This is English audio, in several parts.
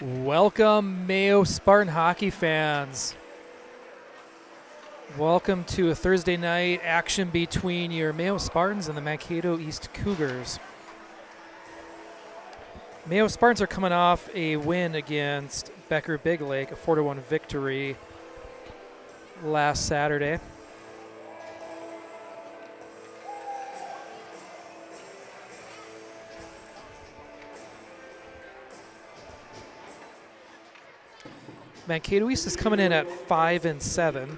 Welcome, Mayo Spartan hockey fans. Welcome to a Thursday night action between your Mayo Spartans and the Mankato East Cougars. Mayo Spartans are coming off a win against Becker Big Lake, a 4-1 victory last Saturday. Mankato East is coming in at 5-7.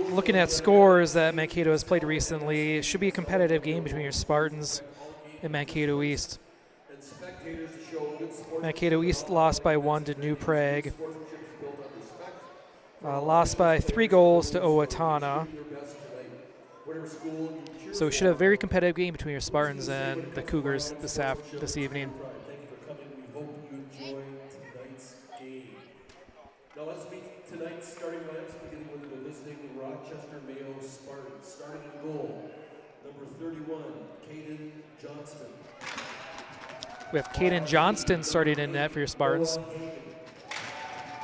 Looking at scores that Mankato has played recently, it should be a competitive game between your Spartans and Mankato East. Mankato East lost by 1 to New Prague. Lost by 3 goals to Owatonna. So we should have a very competitive game between your Spartans and the Cougars this evening. Thank you for coming. We hope you enjoy tonight's game. Now let's meet tonight's starting lineups, beginning with the visiting Rochester Mayo Spartans. Starting in goal, number 31, Caden Johnston. We have Caden Johnston starting in net for your Spartans.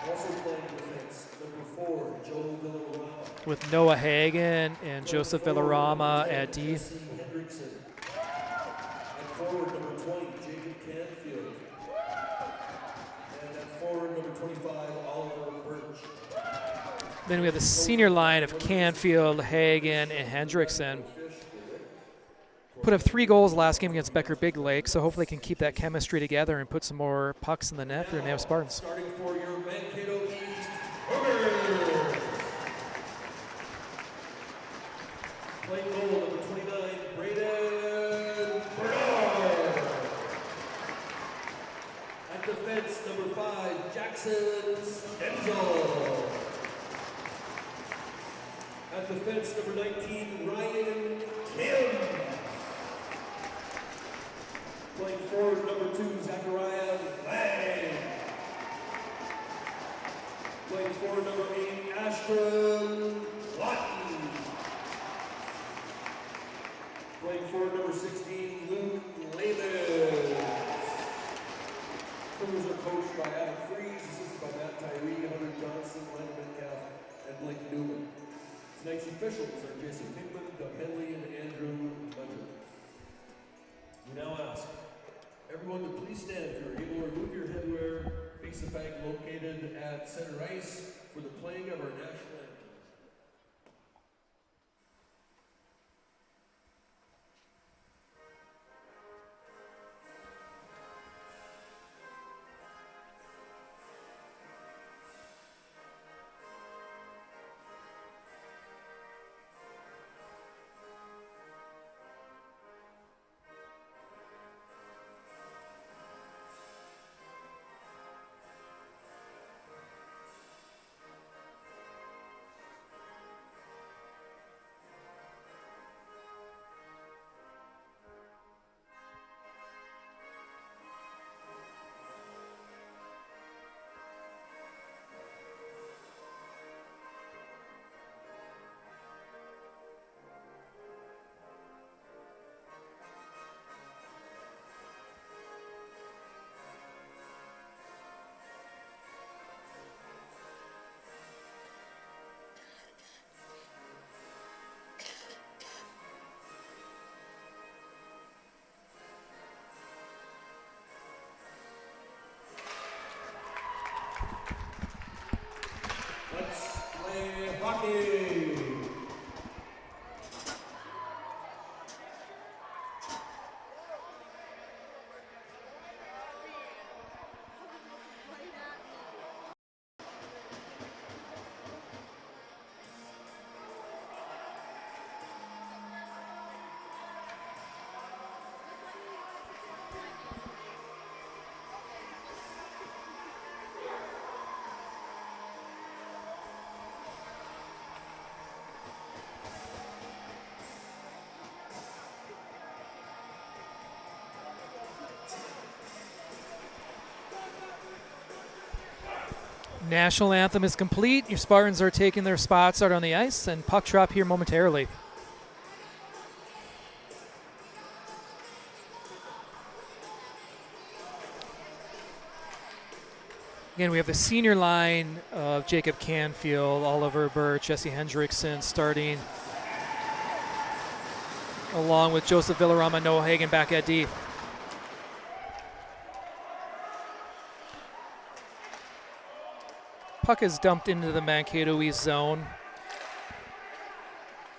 Also playing defense, number 4, Joe Villarama. With Noah Hagen and Joseph Villarama at D. Jesse Hendrickson. At forward, number 20, Jacob Canfield. And at forward, number 25, Oliver Birch. Then we have the senior line of Canfield, Hagen, and Hendrickson. Put up 3 goals last game against Becker Big Lake, so hopefully can keep that chemistry together and put some more pucks in the net for the Mayo Spartans. Starting for your Mankato East Cougars. Playing goal, number 29, Braden Bernard. At defense, number 5, Jackson Stenzel. At defense, number 19, Ryan Kim. Playing forward, number 2, Zachariah Lang. Playing forward, number 8, Ashton Lawton. Playing forward, number 16, Luke Lathis. Cougars are coached by Adam Freeze, assisted by Matt Tyree, Hunter Johnson, Leonard Metcalf, and Blake Newman. Tonight's officials are Jason Pinkman, Doug Henley, and Andrew Hunter. We now ask everyone to please stand if you're able to remove your headwear, face the flag located at center ice for the playing of our national anthem. National anthem is complete. Your Spartans are taking their spots out on the ice, and puck drop here momentarily. Again, we have the senior line of Jacob Canfield, Oliver Birch, Jesse Hendrickson starting, along with Joseph Villarama, Noah Hagen back at D. Puck is dumped into the Mankato East zone.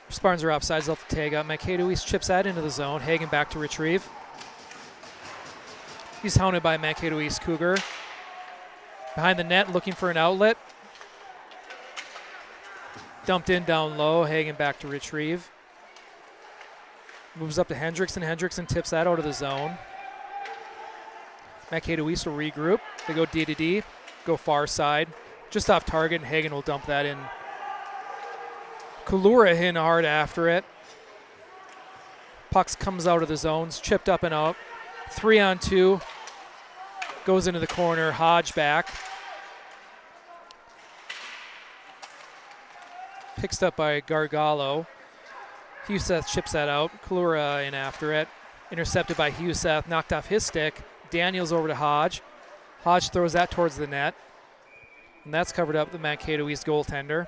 Spartans are offsides, they'll have to tag up. Mankato East chips that into the zone. Hagen back to retrieve. He's hounded by Mankato East Cougar. Behind the net, looking for an outlet. Dumped in down low. Hagen back to retrieve. Moves up to Hendrickson. Hendrickson tips that out of the zone. Mankato East will regroup. They go D to D, go far side. Just off target, and Hagen will dump that in. Kulura in hard after it. Pucks comes out of the zones, chipped up and out. 3-on-2. Goes into the corner, Hodge back. Picked up by Gargalo. Huseth chips that out. Kulura in after it. Intercepted by Huseth, knocked off his stick. Daniels over to Hodge. Hodge throws that towards the net. And that's covered up the Mankato East goaltender.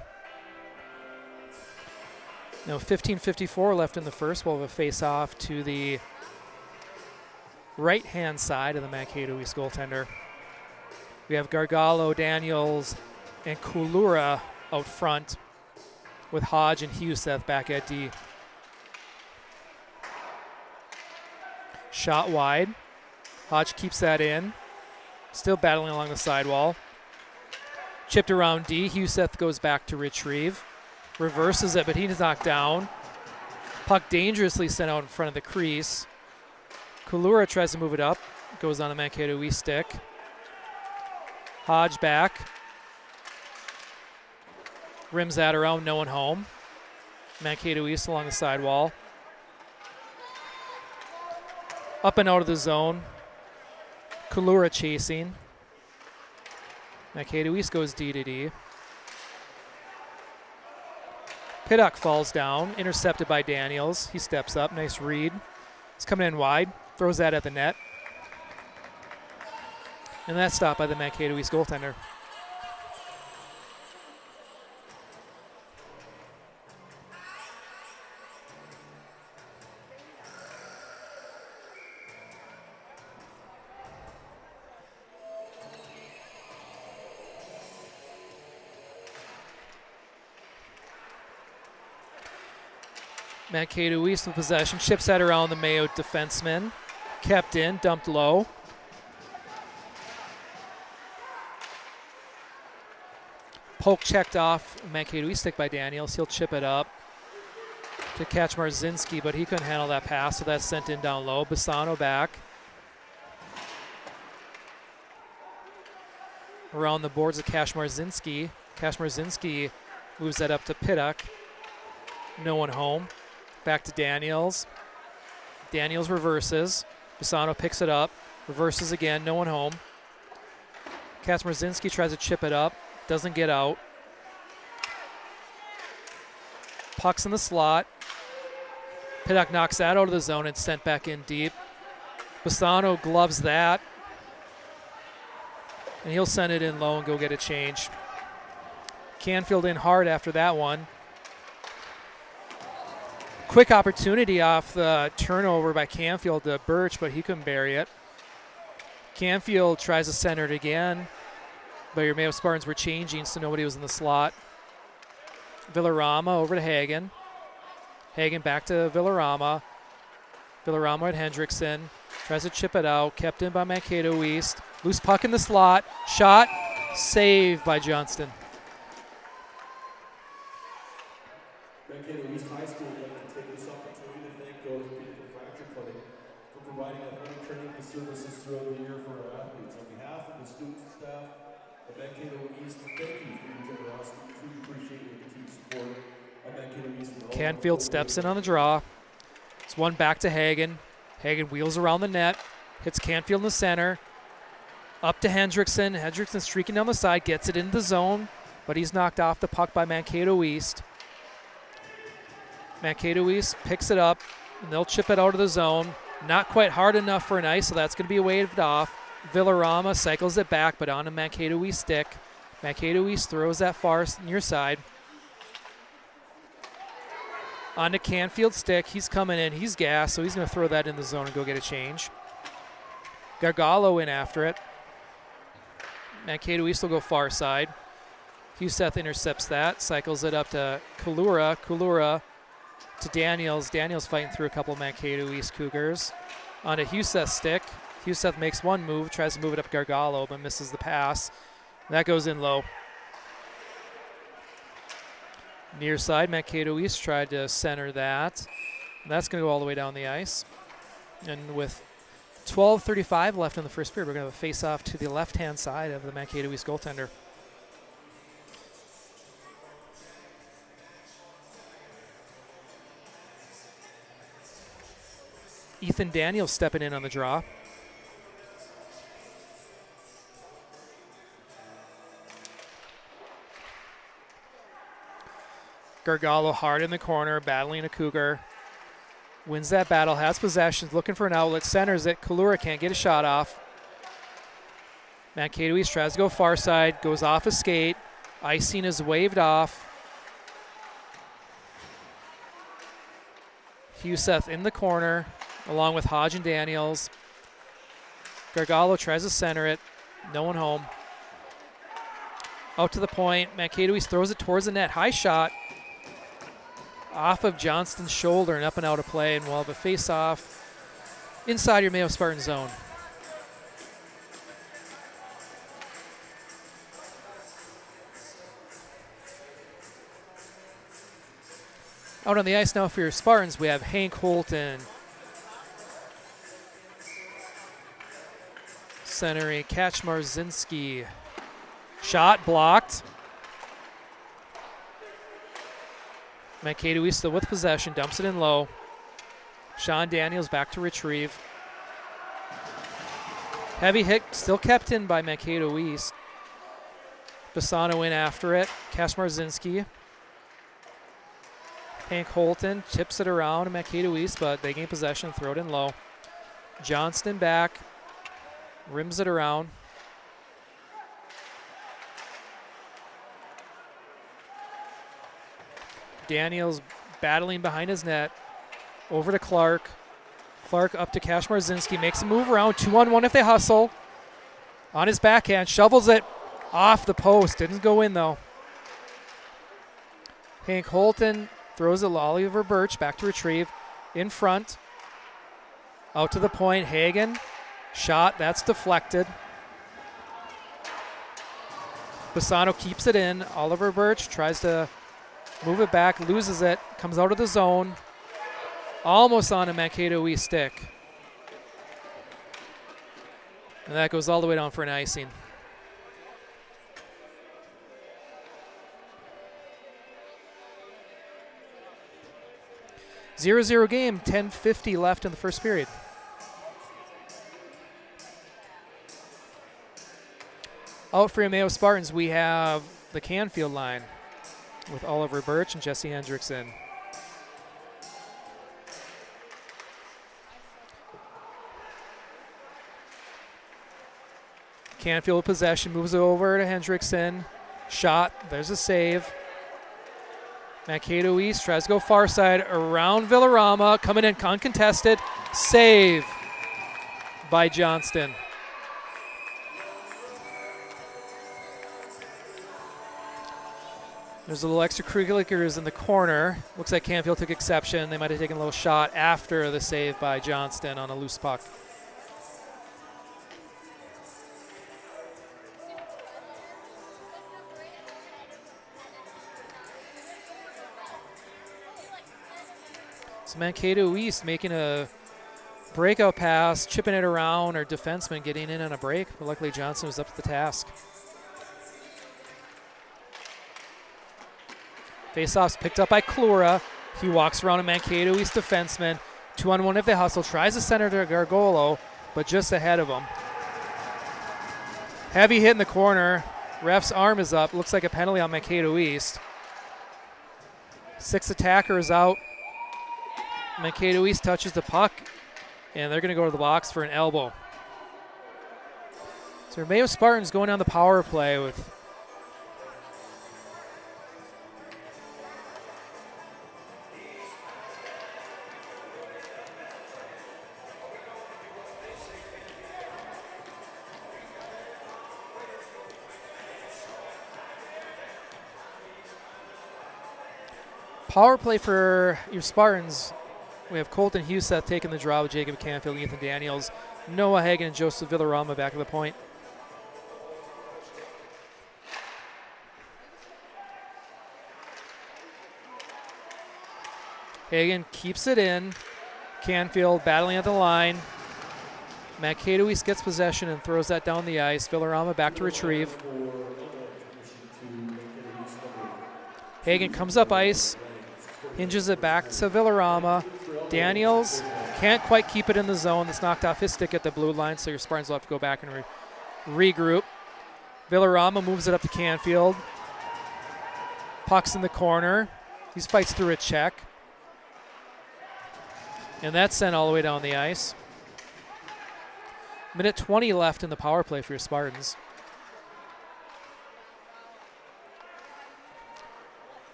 Now 15:54 left in the first. We'll have a face-off to the right-hand side of the Mankato East goaltender. We have Gargalo, Daniels, and Kulura out front with Hodge and Huseth back at D. Shot wide. Hodge keeps that in. Still battling along the sidewall. Chipped around D. Huseth goes back to retrieve. Reverses it, but he's knocked down. Puck dangerously sent out in front of the crease. Kulura tries to move it up. Goes on the Mankato East stick. Hodge back. Rims that around, no one home. Mankato East along the sidewall. Up and out of the zone. Kulura chasing. Mankato East goes D to D. Piddock falls down, intercepted by Daniels. He steps up, nice read. He's coming in wide, throws that at the net. And that's stopped by the Mankato East goaltender. Mankato East with possession, chips that around the Mayo defenseman. Kept in, dumped low. Poke checked off Mankato East stick by Daniels. He'll chip it up to catch Marzinski, but he couldn't handle that pass, so that's sent in down low. Bassano back. Around the boards of Cash Marzinski. Cash Marzinski moves that up to Piddock. No one home. Back to Daniels. Daniels reverses. Bassano picks it up. Reverses again. No one home. Kaczmarzinski tries to chip it up. Doesn't get out. Puck's in the slot. Piddock knocks that out of the zone and sent back in deep. Bassano gloves that. And he'll send it in low and go get a change. Canfield in hard after that one. Quick opportunity off the turnover by Canfield to Birch, but he couldn't bury it. Canfield tries to center it again, but your Mayo Spartans were changing, so nobody was in the slot. Villarama over to Hagen. Hagen back to Villarama. Villarama at Hendrickson. Tries to chip it out. Kept in by Mankato East. Loose puck in the slot. Shot. Saved by Johnston. Mankato East High School would like to take this opportunity to thank the Orthopedic Fracture Clinic for providing athletic training and services throughout the year for our athletes. On behalf of the students and staff of Mankato East, thank you for your generosity. We truly appreciate your continued support of Mankato East. Canfield steps in on the draw. It's one back to Hagen. Hagen wheels around the net. Hits Canfield in the center. Up to Hendrickson. Hendrickson streaking down the side, gets it into the zone, but he's knocked off the puck by Mankato East. Mankato East picks it up, and they'll chip it out of the zone. Not quite hard enough for an ice, so that's going to be waved off. Villarama cycles it back, but on a Mankato East stick. Mankato East throws that far near side. On to Canfield stick. He's coming in. He's gassed, so he's going to throw that in the zone and go get a change. Gargalo in after it. Mankato East will go far side. Huseth intercepts that, cycles it up to Kalura. Kalura to Daniels. Daniels fighting through a couple of Mankato East Cougars. On to Huseth's stick. Huseth makes one move, tries to move it up Gargalo, but misses the pass. That goes in low. Near side, Mankato East tried to center that. And that's going to go all the way down the ice. And with 12:35 left in the first period, we're going to have a face-off to the left-hand side of the Mankato East goaltender. Ethan Daniels stepping in on the draw. Gargalo hard in the corner, battling a Cougar. Wins that battle, has possession, looking for an outlet, centers it. Kalura can't get a shot off. Mankato East tries to go far side, goes off a skate. Icing is waved off. Huseth in the corner, along with Hodge and Daniels. Gargalo tries to center it. No one home. Out to the point. Mankato East throws it towards the net. High shot. Off of Johnston's shoulder and up and out of play, and we'll have a face-off inside your Mayo Spartan zone. Out on the ice now for your Spartans, we have Hank Holton. Centering Kaczmarzinski. Shot blocked. Mankato East still with possession, dumps it in low. Sean Daniels back to retrieve. Heavy hit, still kept in by Mankato East. Bassano in after it. Kaczmarzinski. Hank Holton chips it around to Mankato East, but they gain possession, throw it in low. Johnston back, rims it around. Daniels battling behind his net. Over to Clark. Clark up to Kaczmarzinski. Makes a move around. 2-on-1 if they hustle. On his backhand. Shovels it off the post. Didn't go in though. Hank Holton throws it to Oliver Birch. Back to retrieve. In front. Out to the point. Hagen. Shot. That's deflected. Bassano keeps it in. Oliver Birch tries to move it back, loses it, comes out of the zone, almost on a Mankato East stick. And that goes all the way down for an icing. Zero-zero game, 10:50 left in the first period. Out for your Mayo Spartans, we have the Canfield line with Oliver Birch and Jesse Hendrickson. Canfield with possession, moves it over to Hendrickson. Shot, there's a save. Mankato East tries to go far side around Villarama, coming in uncontested. Save by Johnston. There's a little extracurriculars in the corner. Looks like Canfield took exception. They might have taken a little shot after the save by Johnston on a loose puck. So Mankato East making a breakout pass, chipping it around, or defenseman getting in on a break. But luckily Johnson was up to the task. Faceoff's picked up by Klura. He walks around a Mankato East defenseman. 2-on-1 if they hustle. Tries to center to Gargolo, but just ahead of him. Heavy hit in the corner. Ref's arm is up. Looks like a penalty on Mankato East. 6 attackers out. Mankato East touches the puck, and they're going to go to the box for an elbow. So Mayo Spartans going on the power play with power play for your Spartans. We have Colton Huseth taking the draw with Jacob Canfield, Ethan Daniels, Noah Hagen, and Joseph Villarama back at the point. Hagen keeps it in. Canfield battling at the line. Mankato East gets possession and throws that down the ice. Villarama back to retrieve. Hagen comes up ice, hinges it back to Villarama. Daniels can't quite keep it in the zone. That's knocked off his stick at the blue line, so your Spartans will have to go back and regroup. Villarama moves it up to Canfield. Puck's in the corner. He fights through a check. And that's sent all the way down the ice. Minute 20 left in the power play for your Spartans.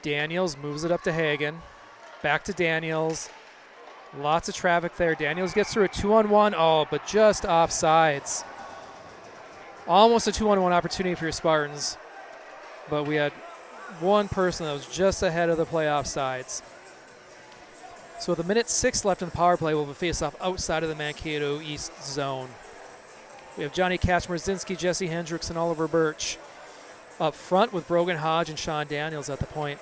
Daniels moves it up to Hagen. Back to Daniels. Lots of traffic there. Daniels gets through a 2-on-1. Oh, but just offsides. Almost a 2-on-1 opportunity for your Spartans. But we had one person that was just ahead of the play offsides. So with a minute 6 left in the power play, we'll have a face-off outside of the Mankato East zone. We have Johnny Kaczmarzinski, Jesse Hendricks, and Oliver Birch up front with Brogan Hodge and Sean Daniels at the point.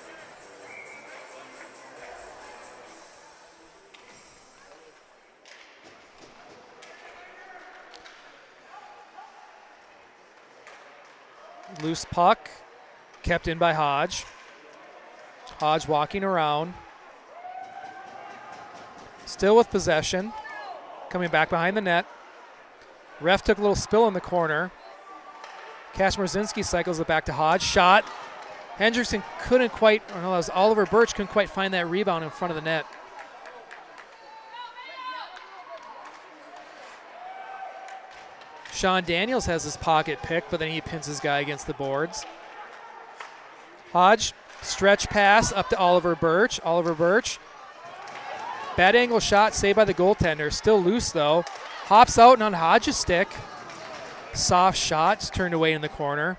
Loose puck, kept in by Hodge. Hodge walking around. Still with possession. Coming back behind the net. Ref took a little spill in the corner. Kaczmarzinski cycles it back to Hodge. Shot. Hendrickson couldn't quite, or no, that was Oliver Birch, couldn't quite find that rebound in front of the net. Sean Daniels has his pocket pick, but then he pins his guy against the boards. Hodge, stretch pass up to Oliver Birch. Oliver Birch. Bad angle shot saved by the goaltender. Still loose though. Hops out and on Hodge's stick. Soft shot, turned away in the corner.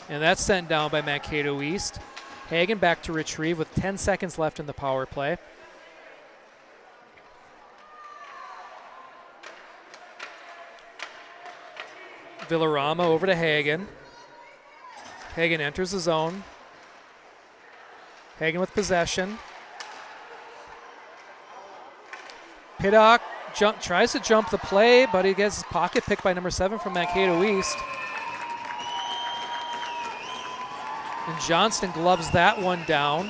And that's sent down by Mankato East. Hagen back to retrieve with 10 seconds left in the power play. Villarama over to Hagen. Hagen enters the zone. Hagen with possession. Piddock tries to jump the play, but he gets his pocket picked by number 7 from Mankato East. And Johnston gloves that one down.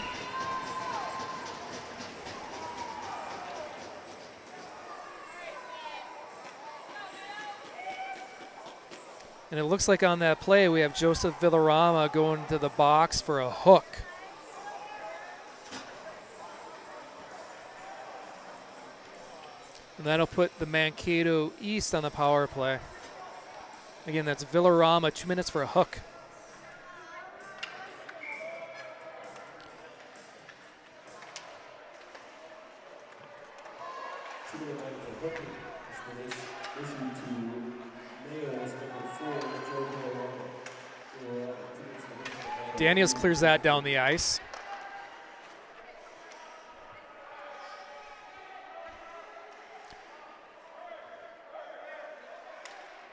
And it looks like on that play we have Joseph Villarama going to the box for a hook. And that'll put the Mankato East on the power play. Again, that's Villarama, 2 minutes for a hook. Daniels clears that down the ice.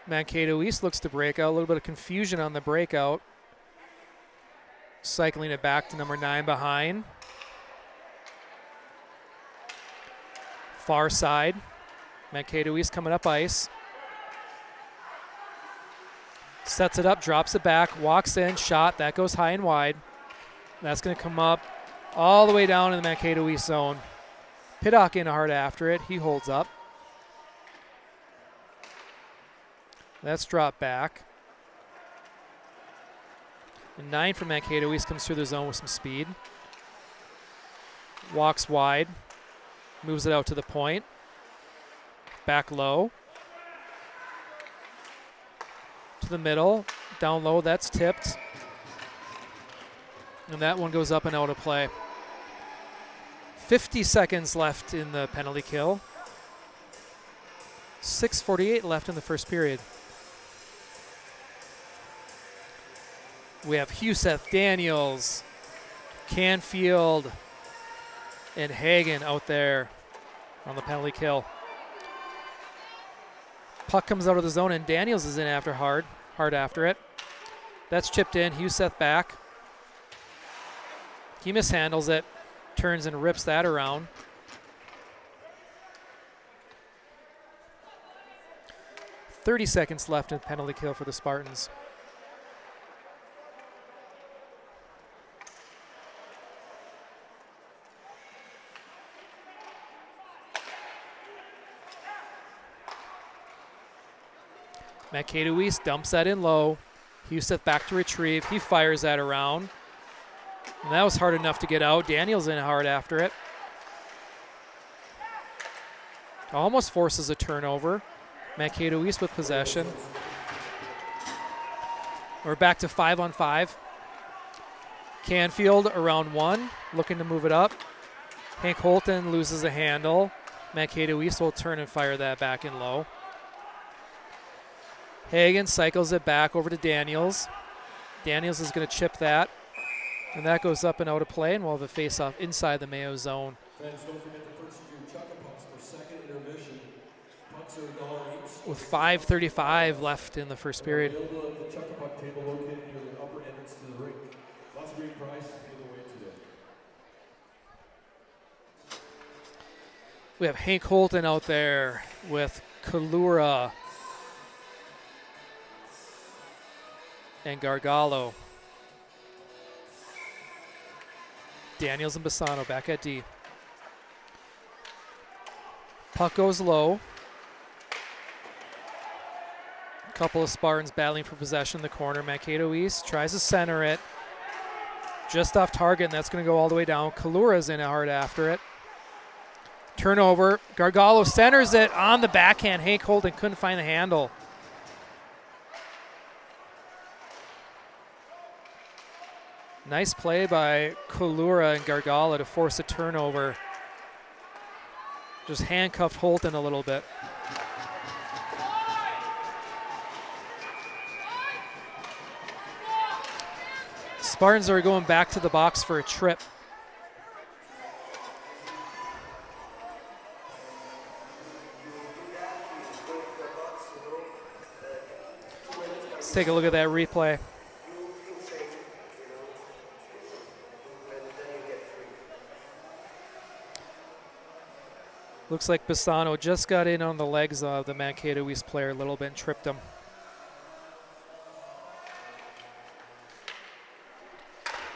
Mankato East looks to break out. A little bit of confusion on the breakout. Cycling it back to number 9 behind. Far side. Mankato East coming up ice. Sets it up, drops it back, walks in, shot. That goes high and wide. That's going to come up all the way down in the Mankato East zone. Piddock in hard after it. He holds up. That's dropped back. And 9 from Mankato East comes through the zone with some speed. Walks wide. Moves it out to the point. Back low. To the middle. Down low, that's tipped. And that one goes up and out of play. 50 seconds left in the penalty kill. 6:48 left in the first period. We have Huseth, Daniels, Canfield, and Hagen out there on the penalty kill. Puck comes out of the zone, and Daniels is in after hard after it. That's chipped in. Huseth back. He mishandles it, turns and rips that around. .30 seconds left in the penalty kill for the Spartans. Mankato East dumps that in low. Huseth back to retrieve. He fires that around. And that was hard enough to get out. Daniels in hard after it. Almost forces a turnover. Mankato East with possession. We're back to 5-on-5. Canfield around 1, looking to move it up. Hank Holton loses a handle. Mankato East will turn and fire that back in low. Hagen cycles it back over to Daniels. Daniels is going to chip that. And that goes up and out of play, and we'll have a face-off inside the Mayo zone. Fans, don't forget to purchase your Chukka Pucks for second intermission. Pucks are $1 each. With 5:35 left in the first period. Available at the Chukka Puck table located near the upper entrance to the rink. Lots of great prizes to give away today. We have Hank Holton out there with Kalura and Gargalo. Daniels and Bassano back at D. Puck goes low. A couple of Spartans battling for possession in the corner. Mankato East tries to center it. Just off target, and that's going to go all the way down. Kalura's in hard after it. Turnover. Gargalo centers it on the backhand. Hank Holton couldn't find the handle. Nice play by Kalura and Gargalo to force a turnover. Just handcuffed Holton a little bit. Spartans are going back to the box for a trip. Let's take a look at that replay. Looks like Bassano just got in on the legs of the Mankato East player a little bit and tripped him.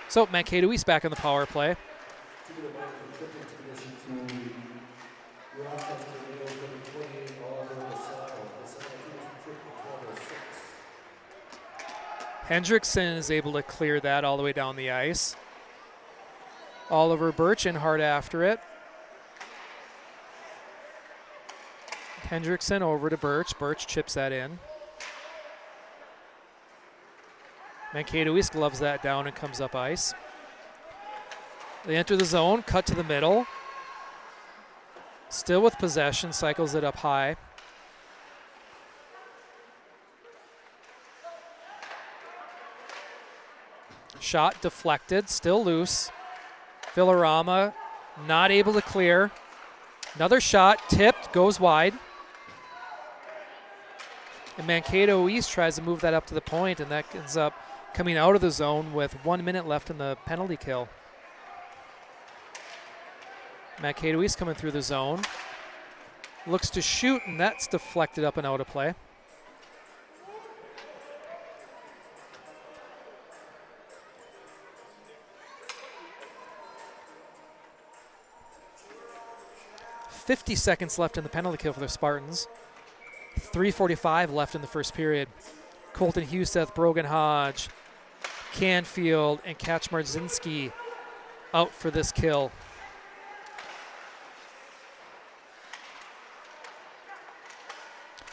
So Mankato East back on the power play. Hendrickson is able to clear that all the way down the ice. Oliver Birch in hard after it. Hendrickson over to Birch. Birch chips that in. Mankato East gloves that down and comes up ice. They enter the zone, cut to the middle. Still with possession, cycles it up high. Shot deflected, still loose. Villarama not able to clear. Another shot, tipped, goes wide. And Mankato East tries to move that up to the point, and that ends up coming out of the zone with 1 minute left in the penalty kill. Mankato East coming through the zone. Looks to shoot, and that's deflected up and out of play. .50 seconds left in the penalty kill for the Spartans. 3:45 left in the first period. Colton Huseth, Brogan Hodge, Canfield, and Kaczmarzinski out for this kill.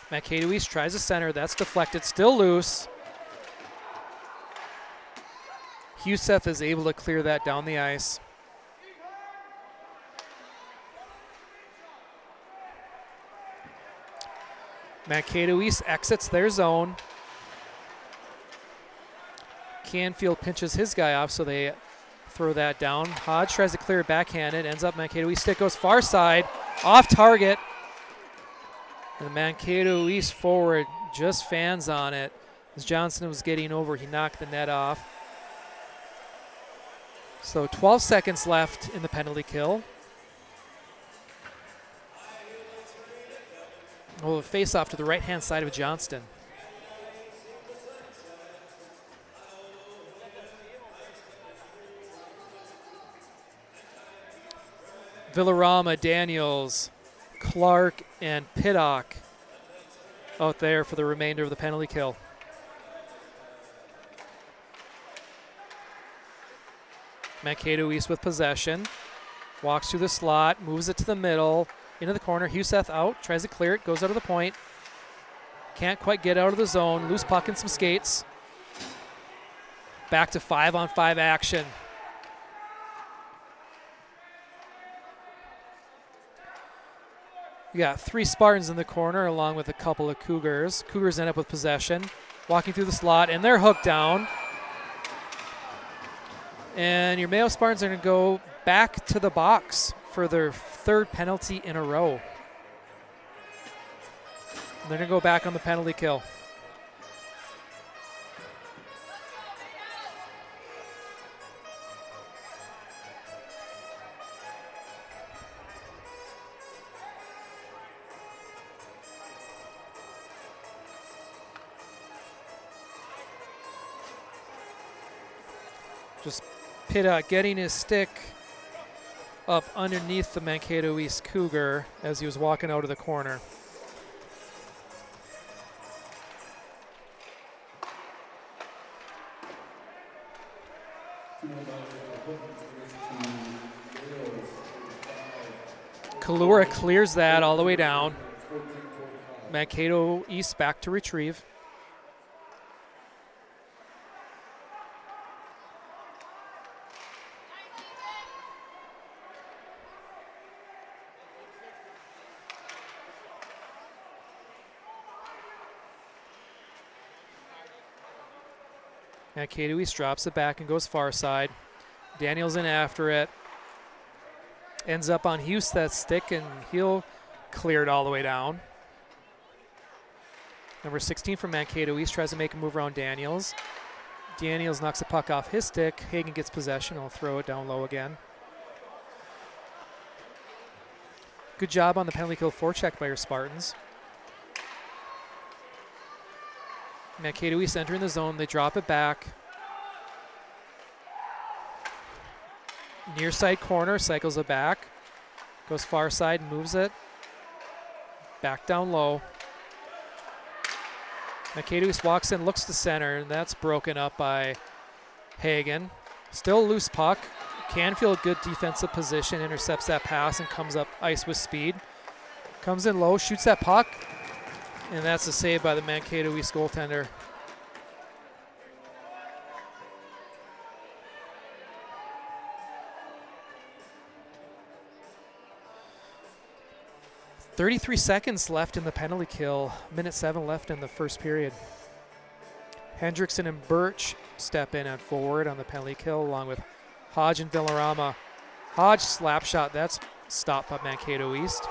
Mankato East tries to center. That's deflected. Still loose. Huseth is able to clear that down the ice. Mankato East exits their zone. Canfield pinches his guy off, so they throw that down. Hodge tries to clear it backhanded. Ends up Mankato East. Stick goes far side. Off target. And the Mankato East forward just fans on it. As Johnson was getting over, he knocked the net off. So 12 seconds left in the penalty kill. Well, face off to the right-hand side of Johnston. Villarama, Daniels, Clark, and Piddock out there for the remainder of the penalty kill. Mankato East with possession. Walks through the slot, moves it to the middle, into the corner. Huseth out, tries to clear it, goes out of the point. Can't quite get out of the zone. Loose puck and some skates. Back to 5-on-5 action. We got 3 Spartans in the corner along with a couple of Cougars. Cougars end up with possession. Walking through the slot, and they're hooked down. And your Mayo Spartans are going to go back to the box for their 3rd penalty in a row. And they're going to go back on the penalty kill. Just Piddock getting his stick up underneath the Mankato East Cougar as he was walking out of the corner. Kalura clears that all the way down. Mankato East back to retrieve. Mankato East drops it back and goes far side. Daniels in after it. Ends up on Huseth's stick, and he'll clear it all the way down. Number 16 from Mankato East tries to make a move around Daniels. Daniels knocks the puck off his stick. Hagen gets possession. He'll throw it down low again. Good job on the penalty kill forecheck by your Spartans. Mankato East entering the zone. They drop it back. Near side corner, cycles it back. Goes far side, moves it. Back down low. Mankato East walks in, looks to center, and that's broken up by Hagen. Still loose puck. Canfield, good defensive position, intercepts that pass and comes up ice with speed. Comes in low, shoots that puck. And that's a save by the Mankato East goaltender. .33 seconds left in the penalty kill. Minute 7 left in the first period. Hendrickson and Birch step in at forward on the penalty kill along with Hodge and Villarama. Hodge slap shot, that's stopped by Mankato East.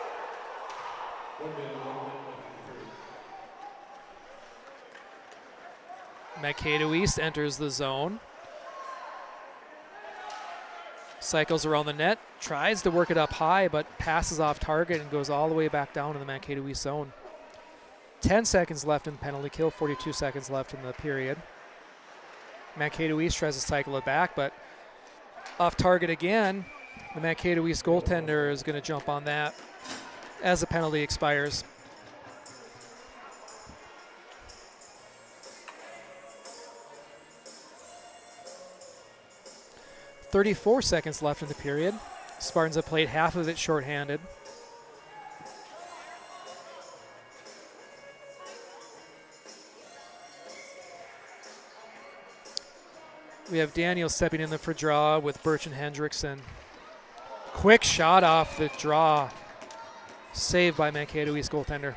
Mankato East enters the zone. Cycles around the net, tries to work it up high, but passes off target and goes all the way back down to the Mankato East zone. 10 seconds left in the penalty kill, 42 seconds left in the period. Mankato East tries to cycle it back, but off target again. The Mankato East goaltender is going to jump on that as the penalty expires. 34 seconds left in the period. Spartans have played half of it shorthanded. We have Daniel stepping in for draw with Birch and Hendrickson. Quick shot off the draw. Saved by Mankato East goaltender.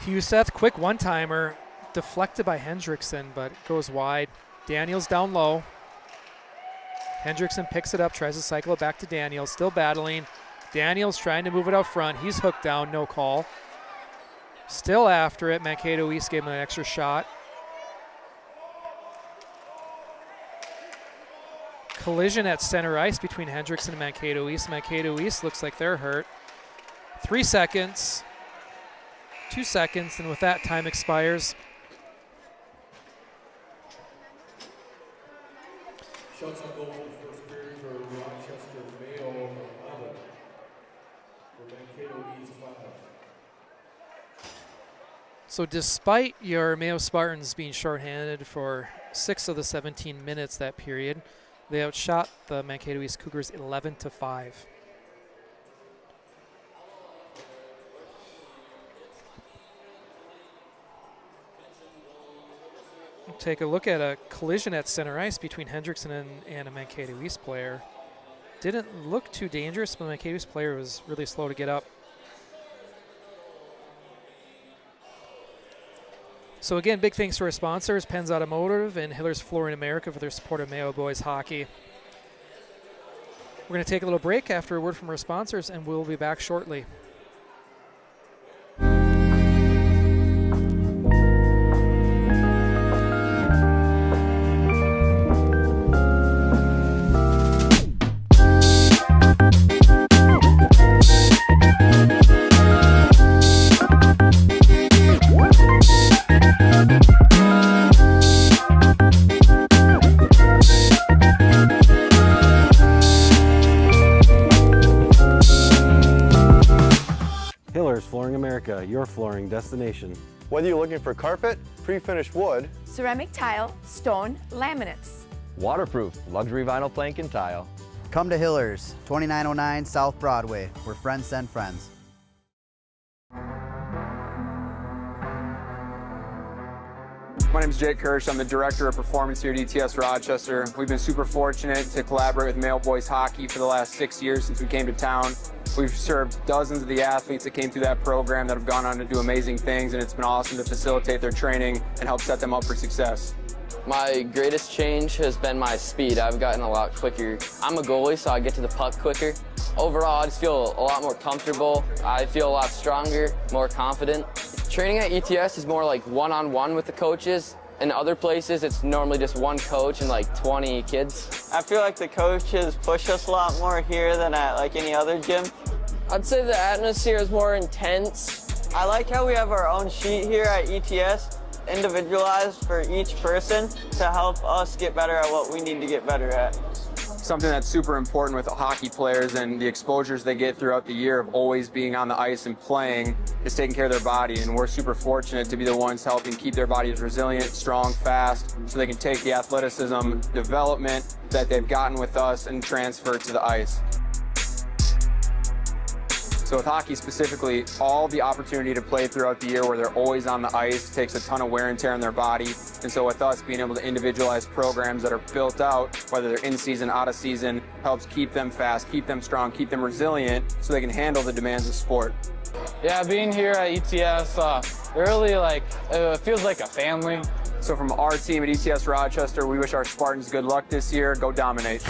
Huseth, quick one-timer, deflected by Hendrickson, but goes wide. Daniels down low. Hendrickson picks it up, tries to cycle it back to Daniels, still battling. Daniels trying to move it out front. He's hooked down, no call. Still after it, Mankato East gave him an extra shot. Collision at center ice between Hendrickson and Mankato East. Mankato East looks like they're hurt. 3 seconds. 2 seconds, and with that, time expires. Shots on goal in the first period for Rochester, Mayo, 11. For Mankato East, 5. So despite your Mayo Spartans being shorthanded for 6 of the 17 minutes that period, they outshot the Mankato East Cougars 11-5. Take a look at a collision at center ice between Hendrickson and a Mankato East player. Didn't look too dangerous, but the Mankato East player was really slow to get up. So again, big thanks to our sponsors, Penn's Automotive and Hiller's Flooring America, for their support of Mayo boys hockey. We're going to take a little break after a word from our sponsors, and we'll be back shortly. Flooring America, your flooring destination. Whether you're looking for carpet, pre-finished wood, ceramic tile, stone, laminates, waterproof, luxury vinyl plank and tile. Come to Hillers, 2909 South Broadway, where friends send friends. My name is Jake Kirsch. I'm the Director of Performance here at ETS Rochester. We've been super fortunate to collaborate with Mayo Boys Hockey for the last 6 years since we came to town. We've served dozens of the athletes that came through that program that have gone on to do amazing things, and it's been awesome to facilitate their training and help set them up for success. My greatest change has been my speed. I've gotten a lot quicker. I'm a goalie, so I get to the puck quicker. Overall, I just feel a lot more comfortable. I feel a lot stronger, more confident. Training at ETS is more like one-on-one with the coaches. In other places, it's normally just one coach and like 20 kids. I feel like the coaches push us a lot more here than at like any other gym. I'd say the atmosphere is more intense. I like how we have our own sheet here at ETS, individualized for each person to help us get better at what we need to get better at. Something that's super important with hockey players and the exposures they get throughout the year of always being on the ice and playing is taking care of their body, and we're super fortunate to be the ones helping keep their bodies resilient, strong, fast, so they can take the athleticism development that they've gotten with us and transfer it to the ice. So with hockey specifically, all the opportunity to play throughout the year where they're always on the ice takes a ton of wear and tear on their body. And so with us being able to individualize programs that are built out, whether they're in season, out of season, helps keep them fast, keep them strong, keep them resilient so they can handle the demands of sport. Yeah, being here at ETS, it feels like a family. So from our team at ETS Rochester, we wish our Spartans good luck this year. Go dominate.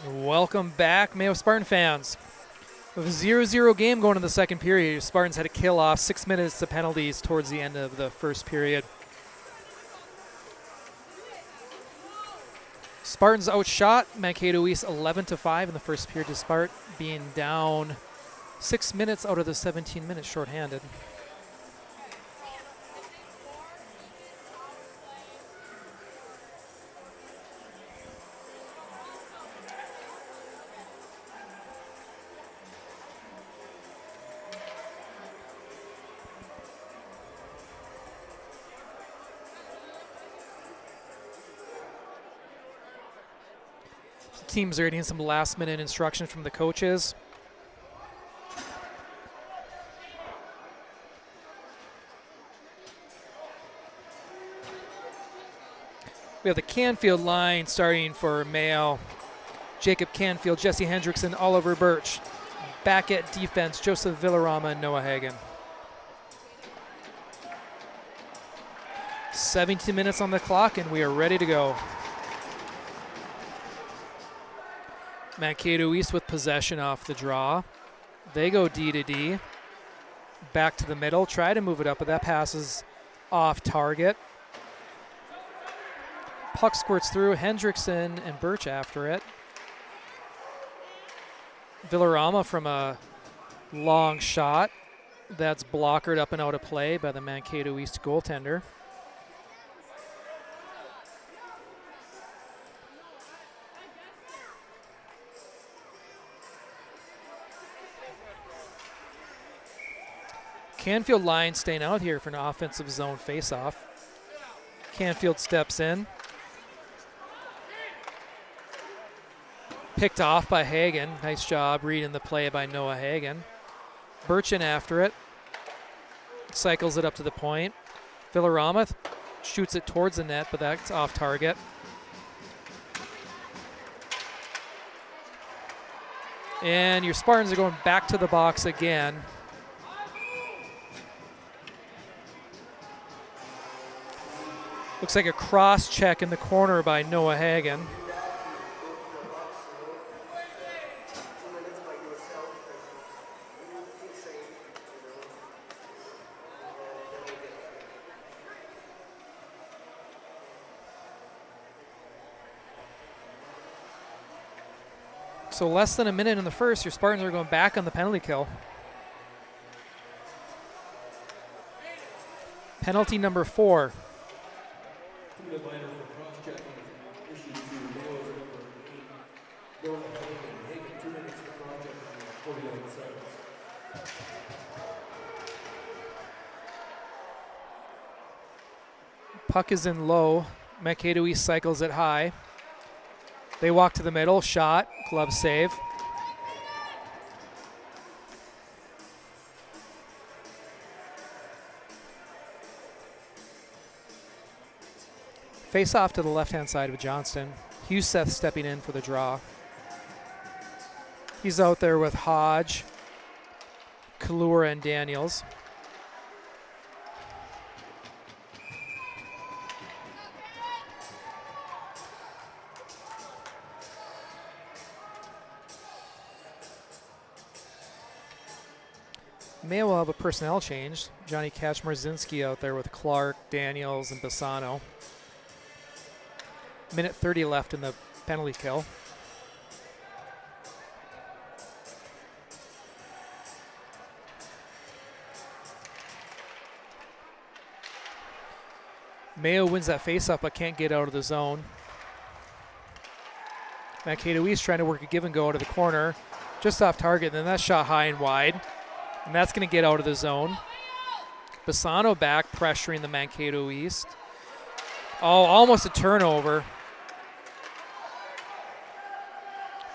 Welcome back, Mayo Spartan fans. With a 0-0 game going in the second period, Spartans had to kill off 6 minutes of penalties towards the end of the first period. Spartans outshot Mankato East 11-5 in the first period, despite being down 6 minutes out of the 17 minutes shorthanded. Teams are getting some last-minute instructions from the coaches. We have the Canfield line starting for Mayo. Jacob Canfield, Jesse Hendrickson, Oliver Birch. Back at defense, Joseph Villarama and Noah Hagen. 17 minutes on the clock, and we are ready to go. Mankato East with possession off the draw. They go D to D. Back to the middle, try to move it up, but that passes off target. Puck squirts through, Hendrickson and Birch after it. Villarama from a long shot. That's blockered up and out of play by the Mankato East goaltender. Canfield line staying out here for an offensive zone faceoff. Canfield steps in. Picked off by Hagen. Nice job reading the play by Noah Hagen. Birch in after it. Cycles it up to the point. Villarama shoots it towards the net, but that's off target. And your Spartans are going back to the box again. Looks like a cross check in the corner by Noah Hagen. So less than a minute in the first, your Spartans are going back on the penalty kill. Penalty number 4. Puck is in low. Mankato East cycles it high. They walk to the middle, shot, glove save. Face off to the left-hand side of Johnston. Huseth stepping in for the draw. He's out there with Hodge, Kalura, and Daniels. Mayo will have a personnel change. Johnny Kaczmarzinski out there with Clark, Daniels, and Bassano. Minute 30 left in the penalty kill. Mayo wins that faceoff but can't get out of the zone. Mankato East trying to work a give and go out of the corner. Just off target, and then that shot high and wide. And that's going to get out of the zone. Bassano back, pressuring the Mankato East. Oh, almost a turnover.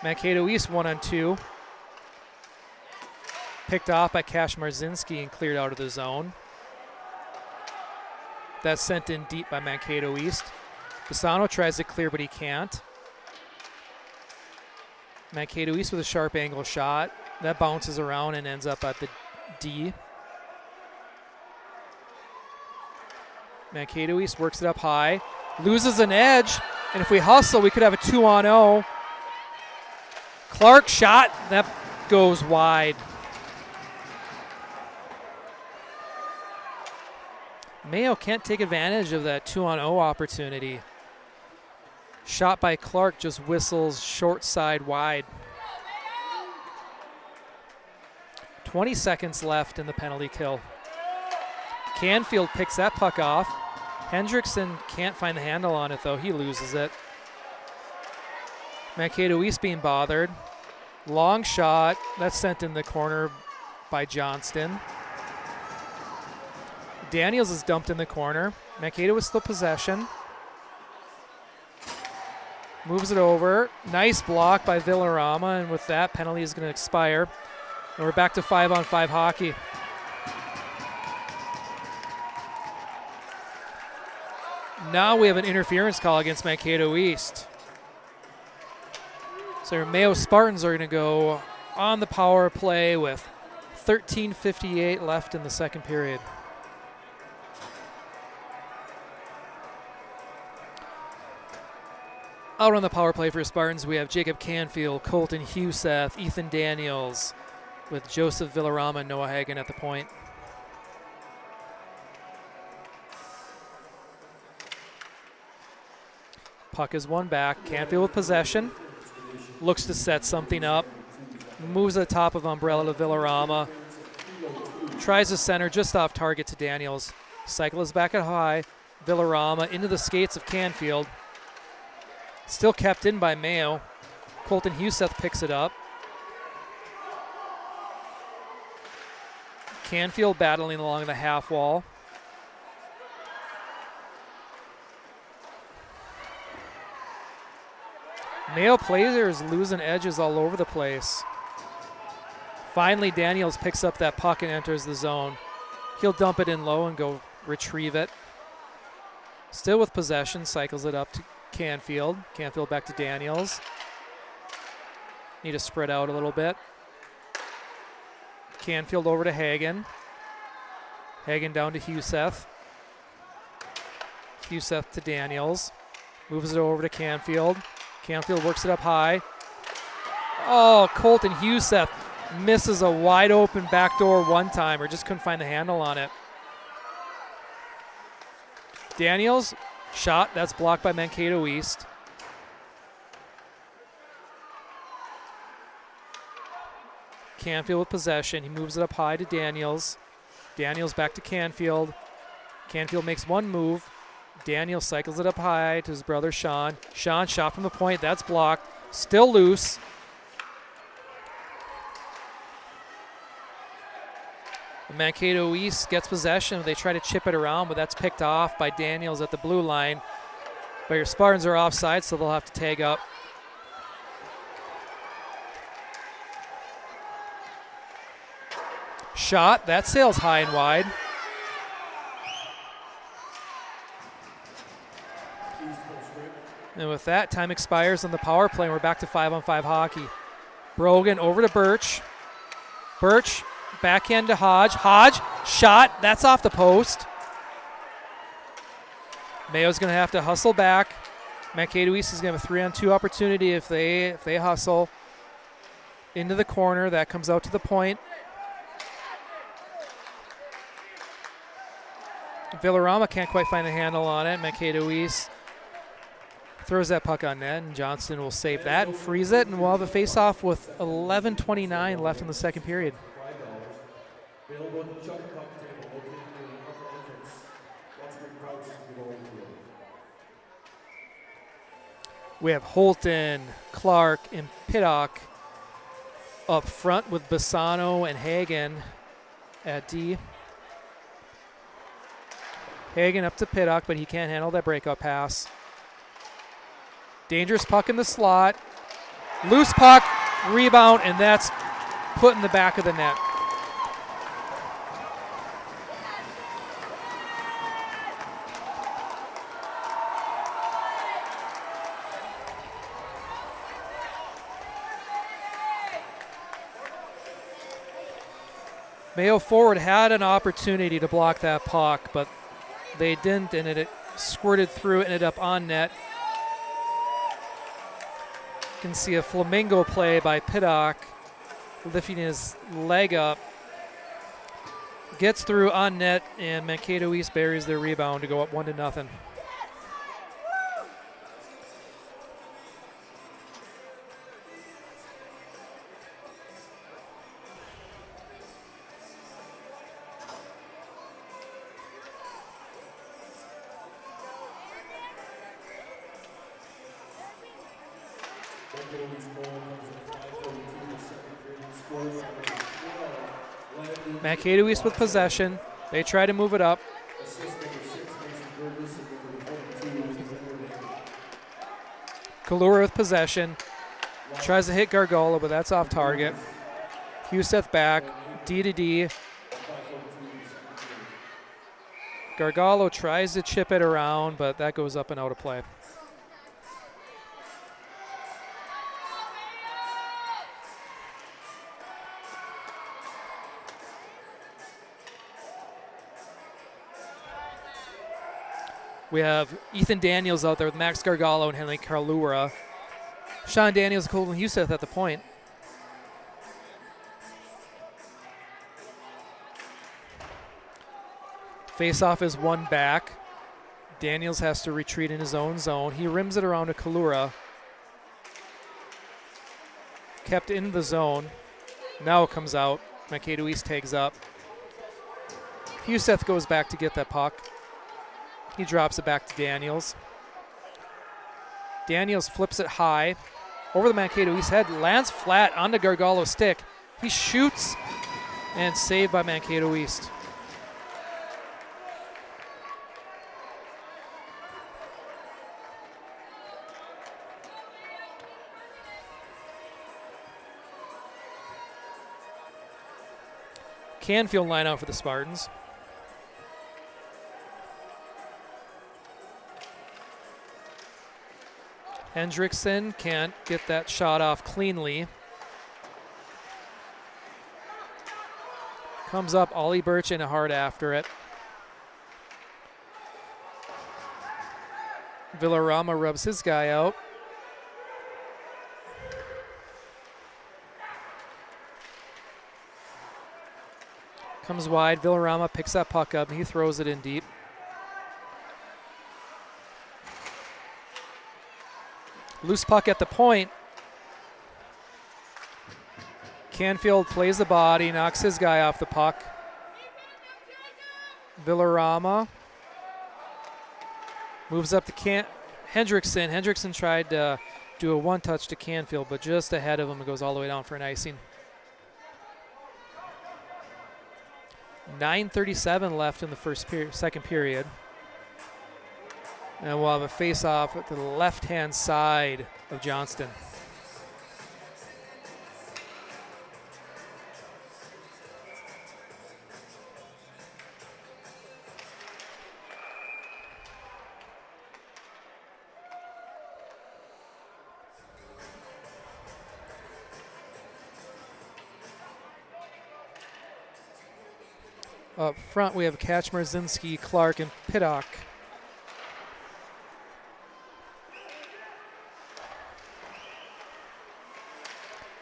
Mankato East 1-on-2. Picked off by Kaczmarzinski and cleared out of the zone. That's sent in deep by Mankato East. Bassano tries to clear, but he can't. Mankato East with a sharp angle shot. That bounces around and ends up at the D. Mankato East works it up high. Loses an edge. And if we hustle, we could have a 2-on-0. Clark shot, that goes wide. Mayo can't take advantage of that 2-on-0 opportunity. Shot by Clark just whistles short side wide. 20 seconds left in the penalty kill. Canfield picks that puck off. Hendrickson can't find the handle on it though, he loses it. Mankato East being bothered. Long shot, that's sent in the corner by Johnston. Daniels is dumped in the corner. Mankato with still possession. Moves it over. Nice block by Villarama, and with that, penalty is going to expire. And we're back to 5-on-5 hockey. Now we have an interference call against Mankato East. So your Mayo Spartans are going to go on the power play with 13:58 left in the second period. Out on the power play for Spartans, we have Jacob Canfield, Colton Huseth, Ethan Daniels, with Joseph Villarama and Noah Hagen at the point. Puck is won back. Canfield with possession. Looks to set something up. Moves at the top of umbrella to Villarama. Tries to center just off target to Daniels. Cycle is back at high. Villarama into the skates of Canfield. Still kept in by Mayo. Colton Huseth picks it up. Canfield battling along the half wall. Mayo players losing edges all over the place. Finally, Daniels picks up that puck and enters the zone. He'll dump it in low and go retrieve it. Still with possession, cycles it up to Canfield. Canfield back to Daniels. Need to spread out a little bit. Canfield over to Hagen. Hagen down to Huseth. Huseth to Daniels. Moves it over to Canfield. Canfield works it up high. Oh, Colton Huseth misses a wide open backdoor one-timer. Just couldn't find the handle on it. Daniels, shot, that's blocked by Mankato East. Canfield with possession. He moves it up high to Daniels. Daniels back to Canfield. Canfield makes one move. Daniels cycles it up high to his brother Sean. Sean shot from the point. That's blocked. Still loose. Mankato East gets possession. They try to chip it around, but that's picked off by Daniels at the blue line. But your Spartans are offside, so they'll have to tag up. Shot. That sails high and wide. And with that, time expires on the power play, and we're back to 5-on-5 hockey. Brogan over to Birch. Birch, backhand to Hodge. Hodge, shot. That's off the post. Mayo's going to have to hustle back. Mankato East is going to have a 3-on-2 opportunity if they hustle. Into the corner. That comes out to the point. Villarama can't quite find the handle on it. Mankato East throws that puck on net, and Johnston will save that and freeze it, and we'll have a face-off with 11:29 left in the second period. We have Holton, Clark, and Pittock up front with Bassano and Hagen at D. Hagen up to Pittock, but he can't handle that breakout pass. Dangerous puck in the slot. Loose puck, rebound, and that's put in the back of the net. Mayo forward had an opportunity to block that puck, but they didn't, and it squirted through, ended up on net. can see a flamingo play by Piddock, lifting his leg up. Gets through on net, and Mankato East buries their rebound to go up 1-0. Mankato East with possession. They try to move it up. Kalura with possession. Tries to hit Gargalo, but that's off target. Huseth back. D to D. Gargalo tries to chip it around, but that goes up and out of play. We have Ethan Daniels out there with Max Gargalo and Henry Kalura. Sean Daniels and Colton Huseth at the point. Face-off is one back. Daniels has to retreat in his own zone. He rims it around to Kalura. Kept in the zone. Now it comes out. Mankato East tags up. Huseth goes back to get that puck. He drops it back to Daniels. Daniels flips it high over the Mankato East head, lands flat onto Gargalo's stick. He shoots and saved by Mankato East. Canfield line out for the Spartans. Hendrickson can't get that shot off cleanly. Comes up, Ollie Birch in a hard after it. Villarama rubs his guy out. Comes wide, Villarama picks that puck up and he throws it in deep. Loose puck at the point. Canfield plays the body, knocks his guy off the puck. Villarama moves up to Hendrickson. Hendrickson tried to do a one-touch to Canfield, but just ahead of him, it goes all the way down for an icing. 9:37 left in the second period. And we'll have a face-off to the left-hand side of Johnston. Up front, we have Kaczmarzinski, Clark, and Piddock.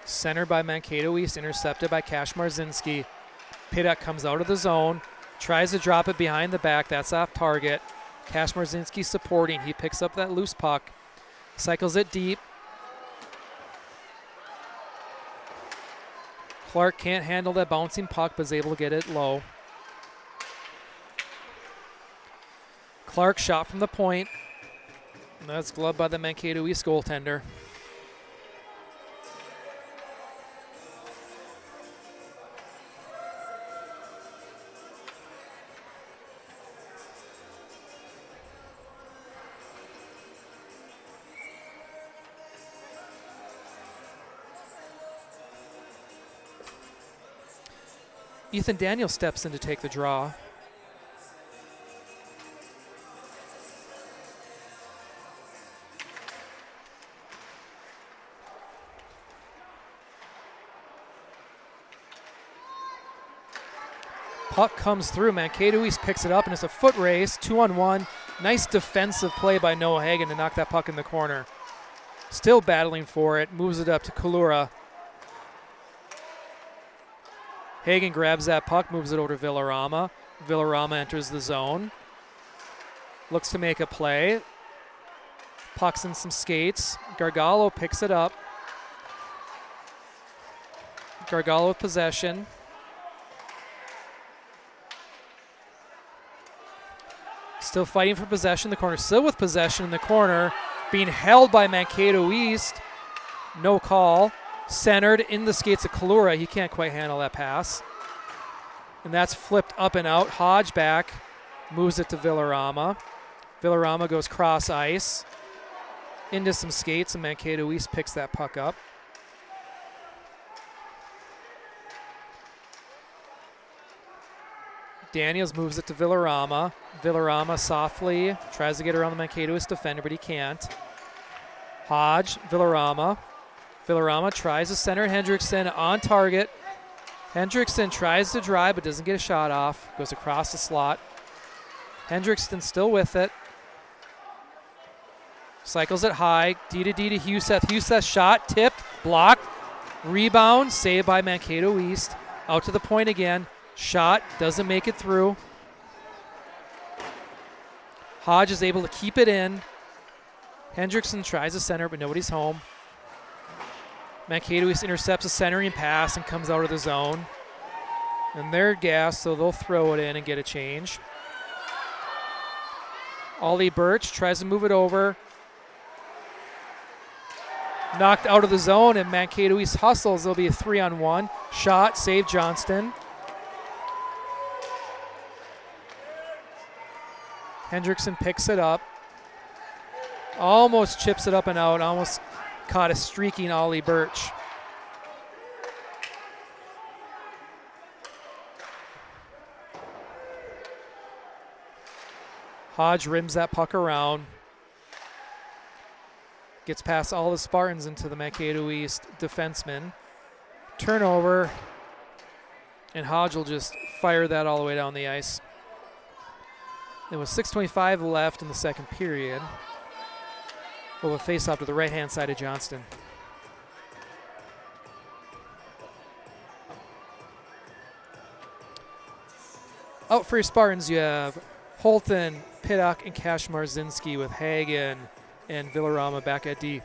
Centered by Mankato East, intercepted by Kaczmarzinski. Piddock comes out of the zone, tries to drop it behind the back. That's off target. Kaczmarzinski supporting. He picks up that loose puck, cycles it deep. Clark can't handle that bouncing puck, but is able to get it low. Clark shot from the point. And that's gloved by the Mankato East goaltender. Ethan Daniels steps in to take the draw. Puck comes through. Mankato East picks it up, and it's a foot race, 2-on-1. Nice defensive play by Noah Hagan to knock that puck in the corner. Still battling for it. Moves it up to Kalura. Hagen grabs that puck, moves it over to Villarama. Villarama enters the zone. Looks to make a play. Puck's in some skates. Gargalo picks it up. Gargalo with possession. Still fighting for possession in the corner. Still with possession in the corner. Being held by Mankato East. No call. Centered in the skates of Kalura. He can't quite handle that pass. And that's flipped up and out. Hodge back. Moves it to Villarama. Villarama goes cross ice. Into some skates, and Mankato East picks that puck up. Daniels moves it to Villarama. Villarama softly tries to get around the Mankato East defender, but he can't. Hodge, Villarama. Villarama tries to center Hendrickson on target. Hendrickson tries to drive, but doesn't get a shot off. Goes across the slot. Hendrickson still with it. Cycles it high. D to Huseth. Huseth shot, tipped, blocked. Rebound, saved by Mankato East. Out to the point again. Shot, doesn't make it through. Hodge is able to keep it in. Hendrickson tries to center, but nobody's home. Mankato East intercepts a centering pass and comes out of the zone. And they're gassed, so they'll throw it in and get a change. Ollie Birch tries to move it over. Knocked out of the zone, and Mankato East hustles. There'll be a 3-on-1. Shot, save Johnston. Hendrickson picks it up. Almost chips it up and out. Almost caught a streaking Ollie Birch. Hodge rims that puck around. Gets past all the Spartans into the Mankato East defenseman. Turnover. And Hodge will just fire that all the way down the ice. There was 6:25 left in the second period. We'll face off to the right-hand side of Johnston. Out for your Spartans, you have Holton, Pittock, and Cash Marzinski with Hagen and Villarama back at D.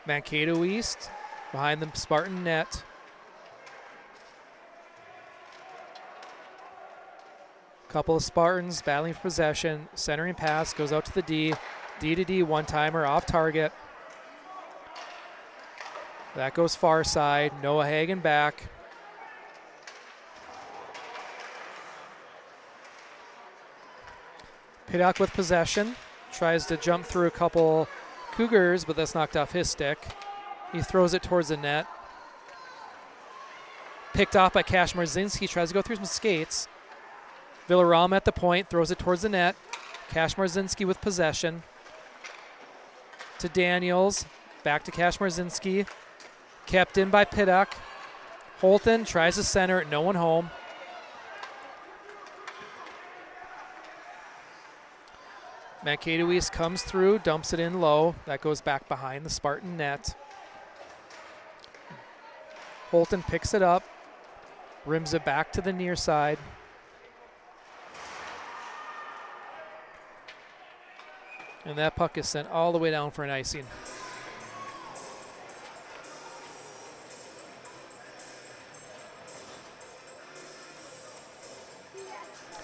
Mankato East behind the Spartan net. Couple of Spartans battling for possession. Centering pass goes out to the D. D to D, one-timer off target. That goes far side. Noah Hagen back. Pittock with possession. Tries to jump through a couple Cougars, but that's knocked off his stick. He throws it towards the net. Picked off by Cash Marzinski. Tries to go through some skates. Villarama at the point, throws it towards the net. Cash Marzinski with possession. To Daniels, back to Cash Marzinski. Kept in by Pittock. Holton tries to center, no one home. Mankato East comes through, dumps it in low. That goes back behind the Spartan net. Holton picks it up, rims it back to the near side. And that puck is sent all the way down for an icing.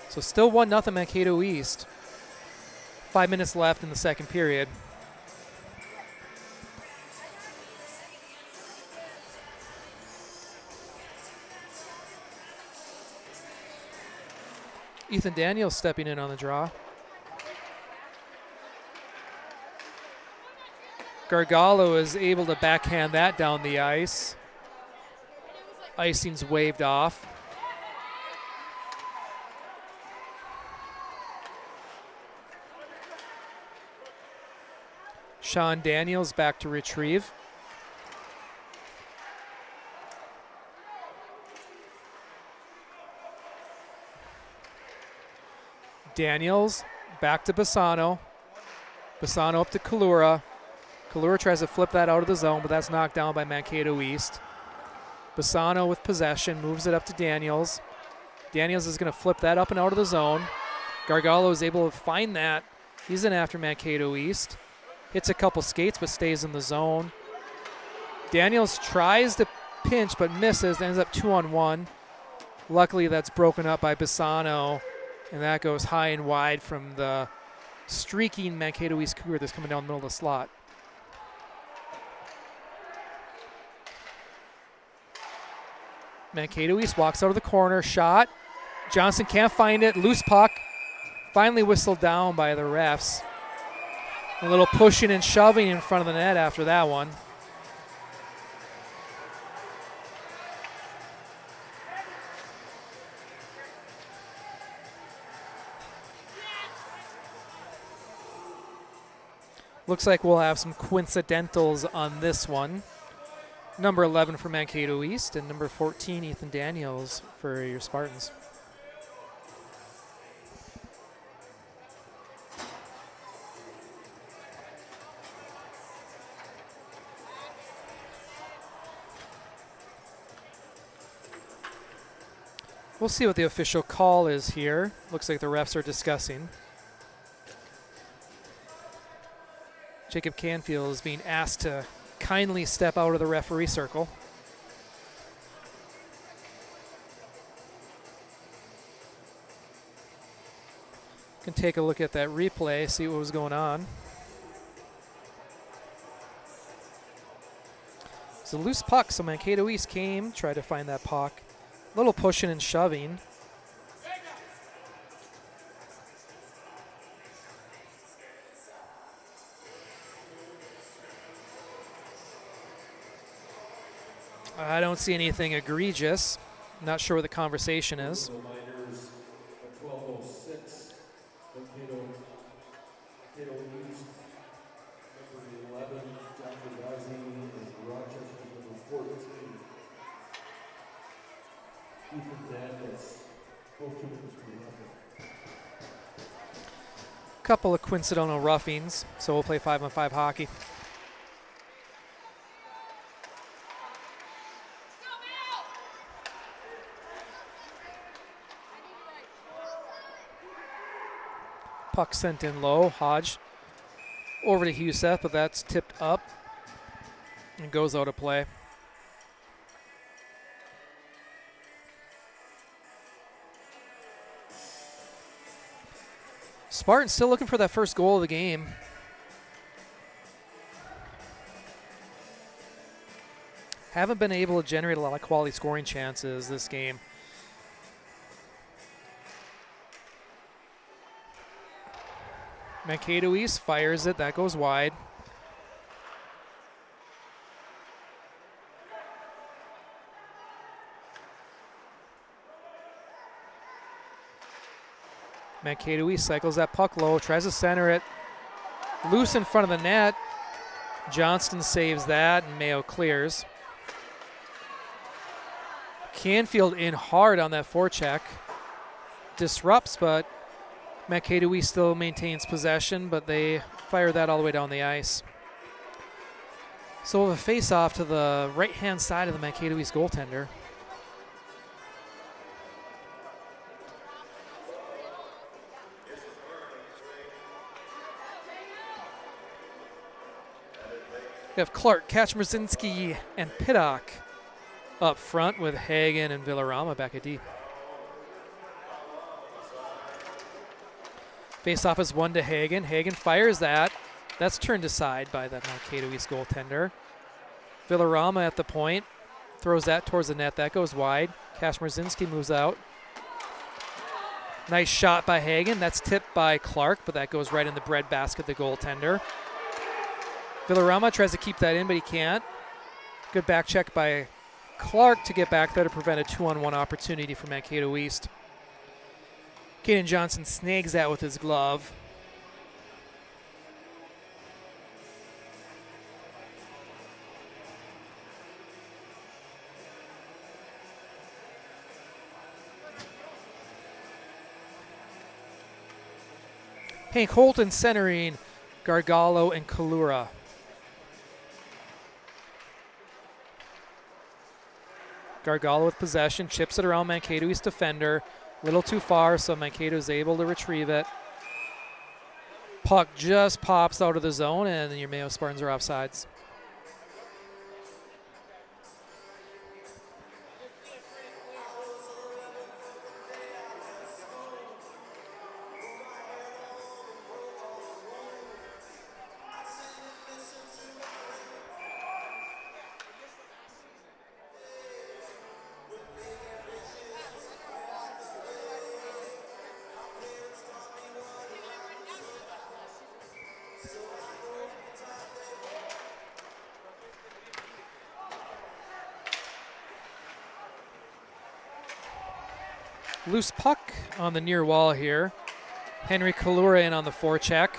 So still 1-0 Mankato East. 5 minutes left in the second period. Ethan Daniels stepping in on the draw. Gargalo is able to backhand that down the ice. Icing's waved off. Sean Daniels back to retrieve. Daniels back to Bassano. Bassano up to Kalura. Kalura tries to flip that out of the zone, but that's knocked down by Mankato East. Bassano with possession, moves it up to Daniels. Daniels is going to flip that up and out of the zone. Gargalo is able to find that. He's in after Mankato East. Hits a couple skates, but stays in the zone. Daniels tries to pinch, but misses. Ends up 2-on-1. Luckily, that's broken up by Bassano, and that goes high and wide from the streaking Mankato East Cougar that's coming down the middle of the slot. Mankato East walks out of the corner, shot. Johnson can't find it, loose puck. Finally whistled down by the refs. A little pushing and shoving in front of the net after that one. Looks like we'll have some coincidentals on this one. Number 11 for Mankato East and number 14, Ethan Daniels, for your Spartans. We'll see what the official call is here. Looks like the refs are discussing. Jacob Canfield is being asked to kindly step out of the referee circle. Can take a look at that replay, see what was going on. It's a loose puck, so Mankato East came, tried to find that puck. A little pushing and shoving. I don't see anything egregious. Not sure what the conversation is. Miners at 12:06. Mankato East, number 11, Johnson Rising, and Rochester, number 14. Ethan Daniels, both teams for nothing. Couple of coincidental roughings, so we'll play 5-on-5 hockey. Puck sent in low. Hodge over to Huseth, but that's tipped up and goes out of play. Spartans still looking for that first goal of the game. Haven't been able to generate a lot of quality scoring chances this game. Mankato East fires it. That goes wide. Mankato East cycles that puck low, tries to center it. Loose in front of the net. Johnston saves that, and Mayo clears. Canfield in hard on that forecheck. Disrupts, but Mankato East still maintains possession, but they fire that all the way down the ice. So we'll have a face-off to the right-hand side of the Mankato East goaltender. We have Clark, Kaczmarzinski, and Pittock up front with Hagen and Villarama back at D. Face-off is one to Hagen. Hagen fires that. That's turned aside by the Mankato East goaltender. Villarama at the point. Throws that towards the net. That goes wide. Kaczmarzinski moves out. Nice shot by Hagen. That's tipped by Clark, but that goes right in the breadbasket, the goaltender. Villarama tries to keep that in, but he can't. Good back check by Clark to get back there to prevent a 2-on-1 opportunity for Mankato East. Kaden Johnson snags that with his glove. Hank Holton centering. Gargalo and Kalura. Gargalo with possession, chips it around Mankato East defender. A little too far, so Mankato is able to retrieve it. Puck just pops out of the zone, and your Mayo Spartans are offsides. Loose puck on the near wall here. Henry Kalura in on the forecheck.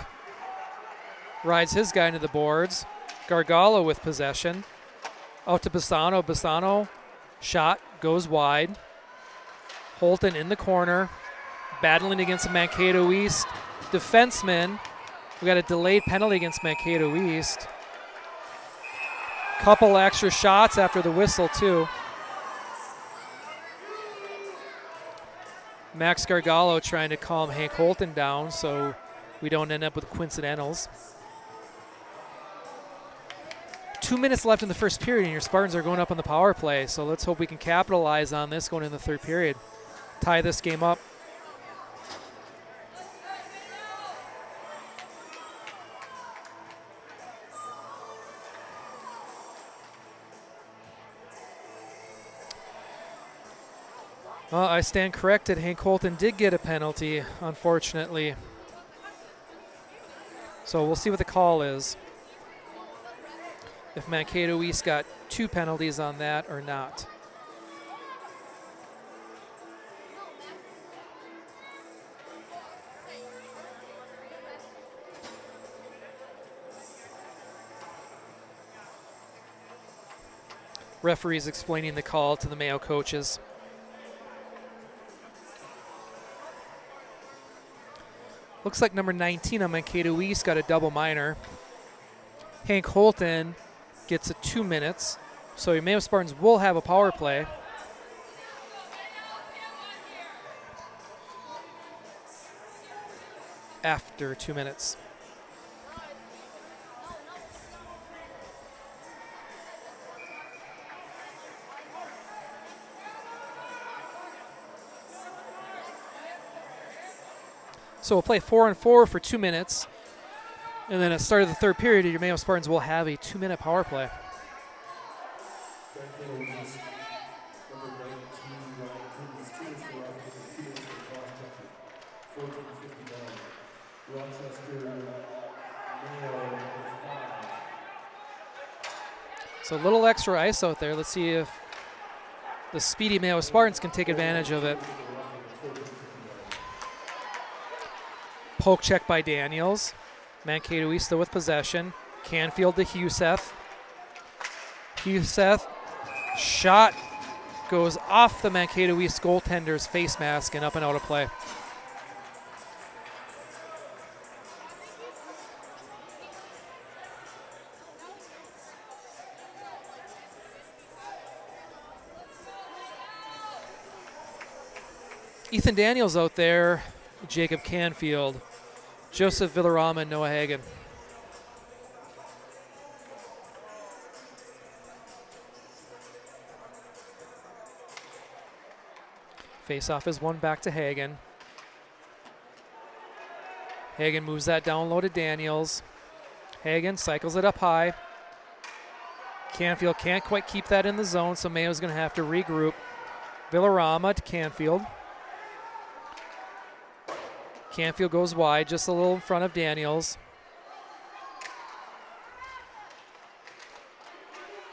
Rides his guy into the boards. Gargalo with possession. Out to Bassano. Bassano, shot, goes wide. Holton in the corner. Battling against the Mankato East defenseman. We got a delayed penalty against Mankato East. Couple extra shots after the whistle too. Max Gargalo trying to calm Hank Holton down so we don't end up with coincidentals. 2 minutes left in the first period, and your Spartans are going up on the power play, so let's hope we can capitalize on this going in the third period. Tie this game up. I stand corrected. Hank Holton did get a penalty, unfortunately. So we'll see what the call is. If Mankato East got 2 penalties on that or not. Referees explaining the call to the Mayo coaches. Looks like number 19 on Mankato East got a double minor. Hank Holton gets a 2 minutes. So your Mayo Spartans will have a power play. After 2 minutes. So we'll play 4-on-4 for 2 minutes. And then at the start of the third period, your Mayo Spartans will have a 2-minute power play. So a little extra ice out there. Let's see if the speedy Mayo Spartans can take advantage of it. Poke check by Daniels. Mankato East still with possession. Canfield to Huseth. Huseth, shot goes off the Mankato East goaltender's face mask and up and out of play. Ethan Daniels out there, Jacob Canfield, Joseph Villarama, and Noah Hagan. Face-off is one back to Hagan. Hagan moves that down low to Daniels. Hagan cycles it up high. Canfield can't quite keep that in the zone, so Mayo's going to have to regroup. Villarama to Canfield. Canfield goes wide, just a little in front of Daniels.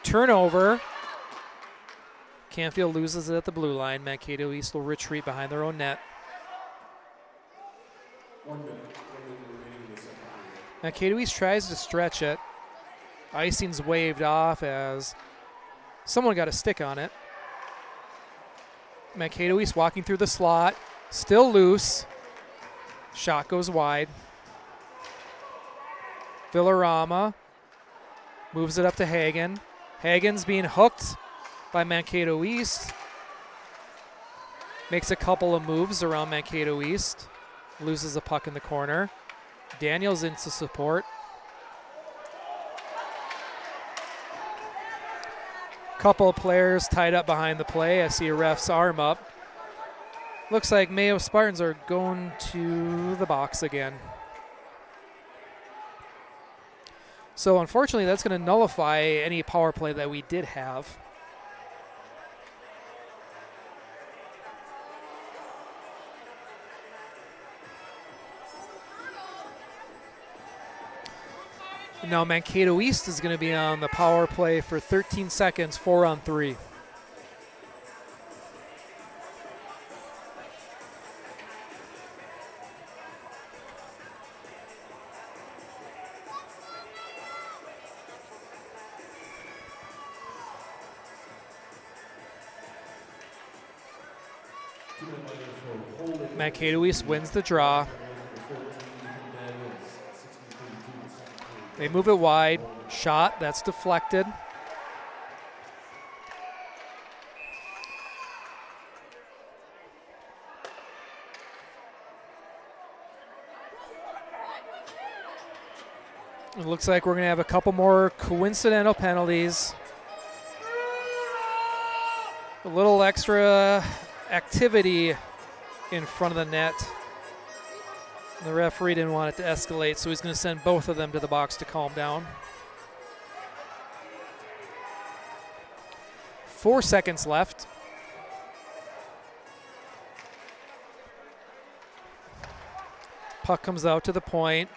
Turnover. Canfield loses it at the blue line. Mankato East will retreat behind their own net. 1 minute. 1 minute remaining in the second period. Mankato East tries to stretch it. Icing's waved off as someone got a stick on it. Mankato East walking through the slot, still loose. Shot goes wide. Villarama moves it up to Hagen. Hagen's being hooked by Mankato East. Makes a couple of moves around Mankato East. Loses a puck in the corner. Daniels into support. Couple of players tied up behind the play. I see a ref's arm up. Looks like Mayo Spartans are going to the box again. So unfortunately, that's going to nullify any power play that we did have. Now Mankato East is going to be on the power play for 13 seconds, 4-on-3. Mankato East wins the draw. They move it wide. Shot, that's deflected. It looks like we're going to have a couple more coincidental penalties. A little extra activity in front of the net. The referee didn't want it to escalate, so he's going to send both of them to the box to calm down. 4 seconds left. Puck comes out to the point.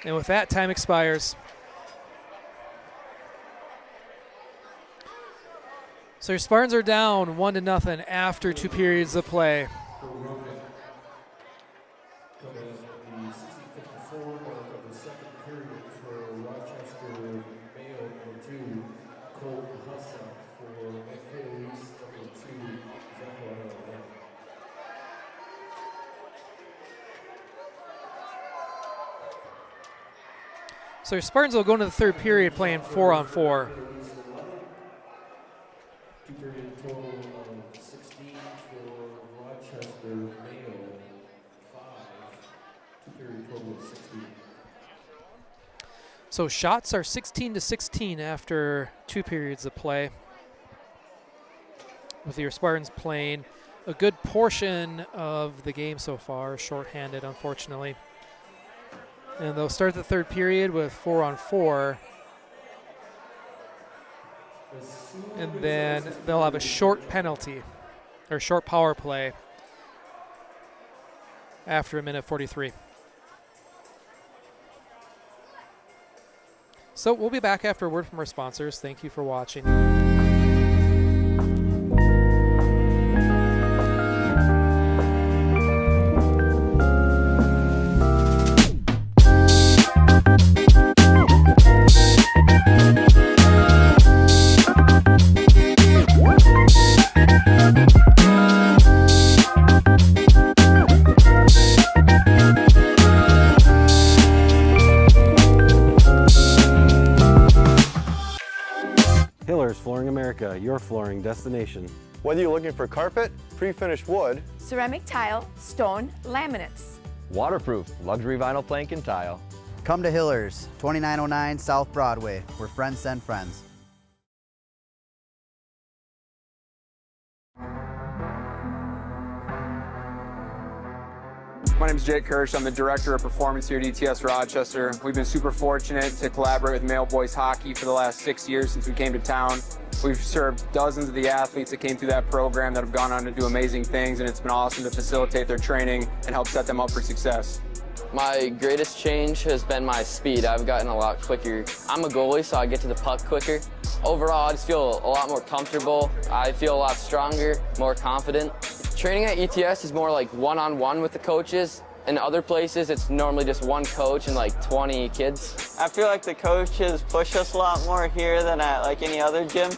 And with that, time expires. So your Spartans are down 1-0 after 2 periods of play. So your Spartans will go into the third period playing 4-on-4. 2-period total of 16 for Rochester, Mayo 5. 2-period total of 16. So shots are 16-16 after 2 periods of play, with your Spartans playing a good portion of the game so far, shorthanded unfortunately. And they'll start the third period with 4-on-4. And then they'll have a short penalty, or short power play, after 1:43. So we'll be back after a word from our sponsors. Thank you for watching. Flooring America, your flooring destination. Whether you're looking for carpet, pre-finished wood, ceramic tile, stone, laminates. Waterproof luxury vinyl plank and tile. Come to Hillers, 2909 South Broadway, where friends send friends. My name is Jake Kirsch. I'm the Director of Performance here at ETS Rochester. We've been super fortunate to collaborate with Mayo boys hockey for the last 6 years since we came to town. We've served dozens of the athletes that came through that program that have gone on to do amazing things, and it's been awesome to facilitate their training and help set them up for success. My greatest change has been my speed. I've gotten a lot quicker. I'm a goalie, so I get to the puck quicker. Overall, I just feel a lot more comfortable. I feel a lot stronger, more confident. Training at ETS is more like one-on-one with the coaches. In other places, it's normally just one coach and like 20 kids. I feel like the coaches push us a lot more here than at like any other gym.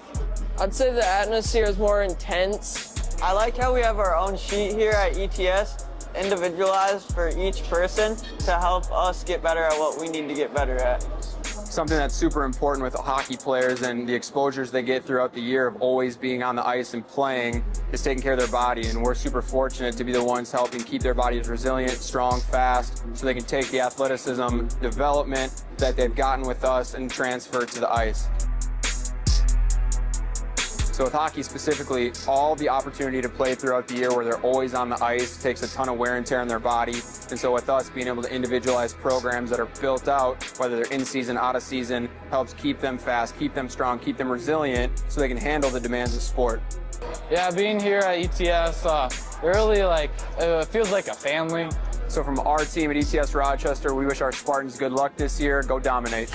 I'd say the atmosphere is more intense. I like how we have our own sheet here at ETS. individualized for each person to help us get better at what we need to get better at. Something that's super important with hockey players and the exposures they get throughout the year of always being on the ice and playing is taking care of their body. And we're super fortunate to be the ones helping keep their bodies resilient, strong, fast, so they can take the athleticism development that they've gotten with us and transfer it to the ice. So with hockey specifically, all the opportunity to play throughout the year where they're always on the ice takes a ton of wear and tear on their body. And so with us being able to individualize programs that are built out, whether they're in season, out of season, helps keep them fast, keep them strong, keep them resilient so they can handle the demands of sport. Yeah, being here at ETS, it really it feels like a family. So from our team at ETS Rochester, we wish our Spartans good luck this year. Go dominate.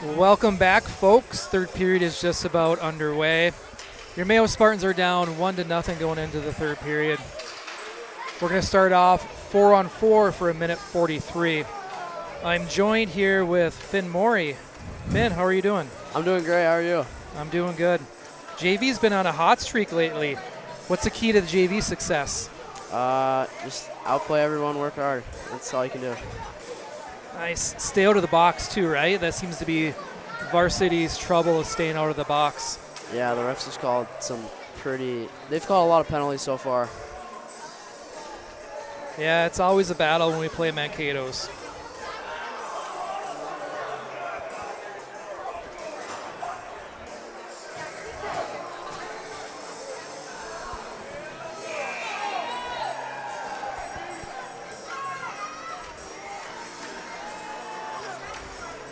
Welcome back, folks. Third period is just about underway. Your Mayo Spartans are down 1-0 going into the third period. We're going to start off 4-on-4 for a minute 43. I'm joined here with Finn Morey. Finn, how are you doing? I'm doing great. How are you? I'm doing good. JV's been on a hot streak lately. What's the key to the JV success? Just outplay everyone, work hard. That's all you can do. Nice. Stay out of the box too, right? That seems to be Varsity's trouble, is staying out of the box. Yeah, the refs have called they've called a lot of penalties so far. Yeah, it's always a battle when we play Mankato's.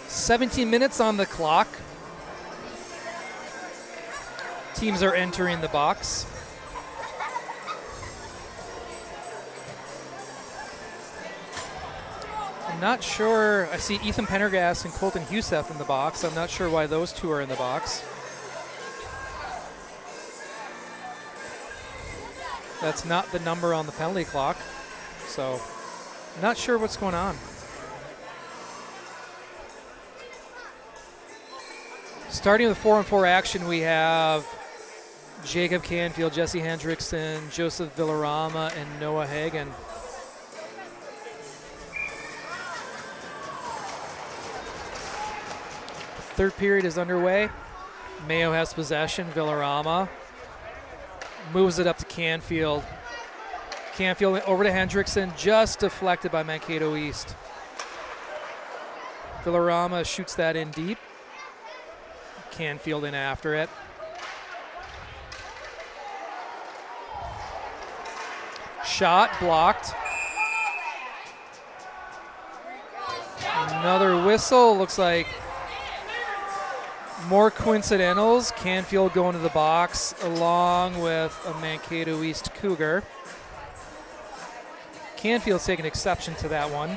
"17 minutes on the clock. Teams are entering the box. I'm not sure. I see Ethan Pendergast and Colton Husef in the box. I'm not sure why those two are in the box. That's not the number on the penalty clock. So, not sure what's going on. Starting with 4-on-4 action, we have Jacob Canfield, Jesse Hendrickson, Joseph Villarama, and Noah Hagen. Third period is underway. Mayo has possession. Villarama moves it up to Canfield. Canfield over to Hendrickson, just deflected by Mankato East. Villarama shoots that in deep. Canfield in after it. Shot blocked. Another whistle. Looks like more coincidentals. Canfield going to the box along with a Mankato East Cougar. Canfield's taking exception to that one.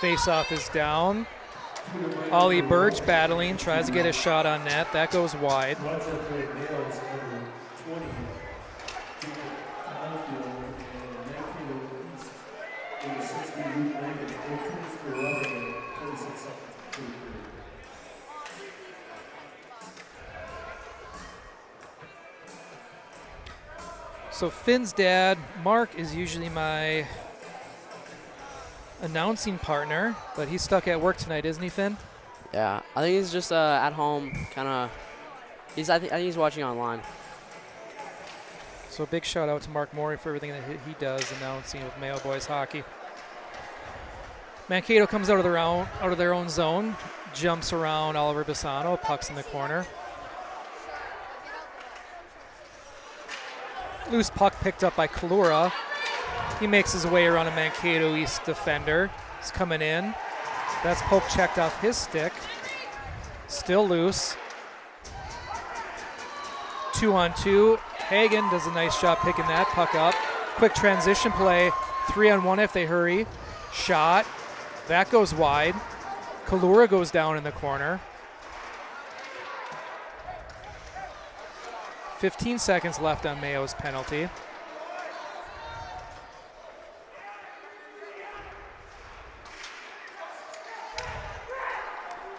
Face-off is down. Ollie Burge battling, tries to get a shot on net. That goes wide. So Finn's dad, Mark, is usually my announcing partner, but he's stuck at work tonight, isn't he, Finn? Yeah, I think he's just at home, kind of. I think he's watching online. So a big shout out to Mark Morey for everything that he does announcing with Mayo boys hockey. Mankato comes out of their own zone, jumps around Oliver Bassano, pucks in the corner. Loose puck picked up by Kalura. He makes his way around a Mankato East defender. He's coming in. That's poke checked off his stick. Still loose. 2-on-2. Hagen does a nice job picking that puck up. Quick transition play. 3-on-1 if they hurry. Shot. That goes wide. Kalura goes down in the corner. 15 seconds left on Mayo's penalty.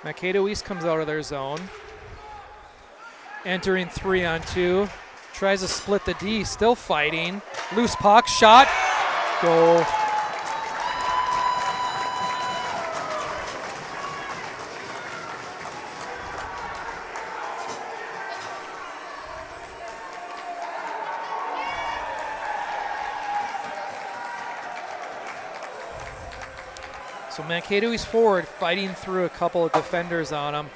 Mankato East comes out of their zone. Entering 3-on-2. Tries to split the D, still fighting. Loose puck, shot, goal. So Mankato East forward, fighting through a couple of defenders on him.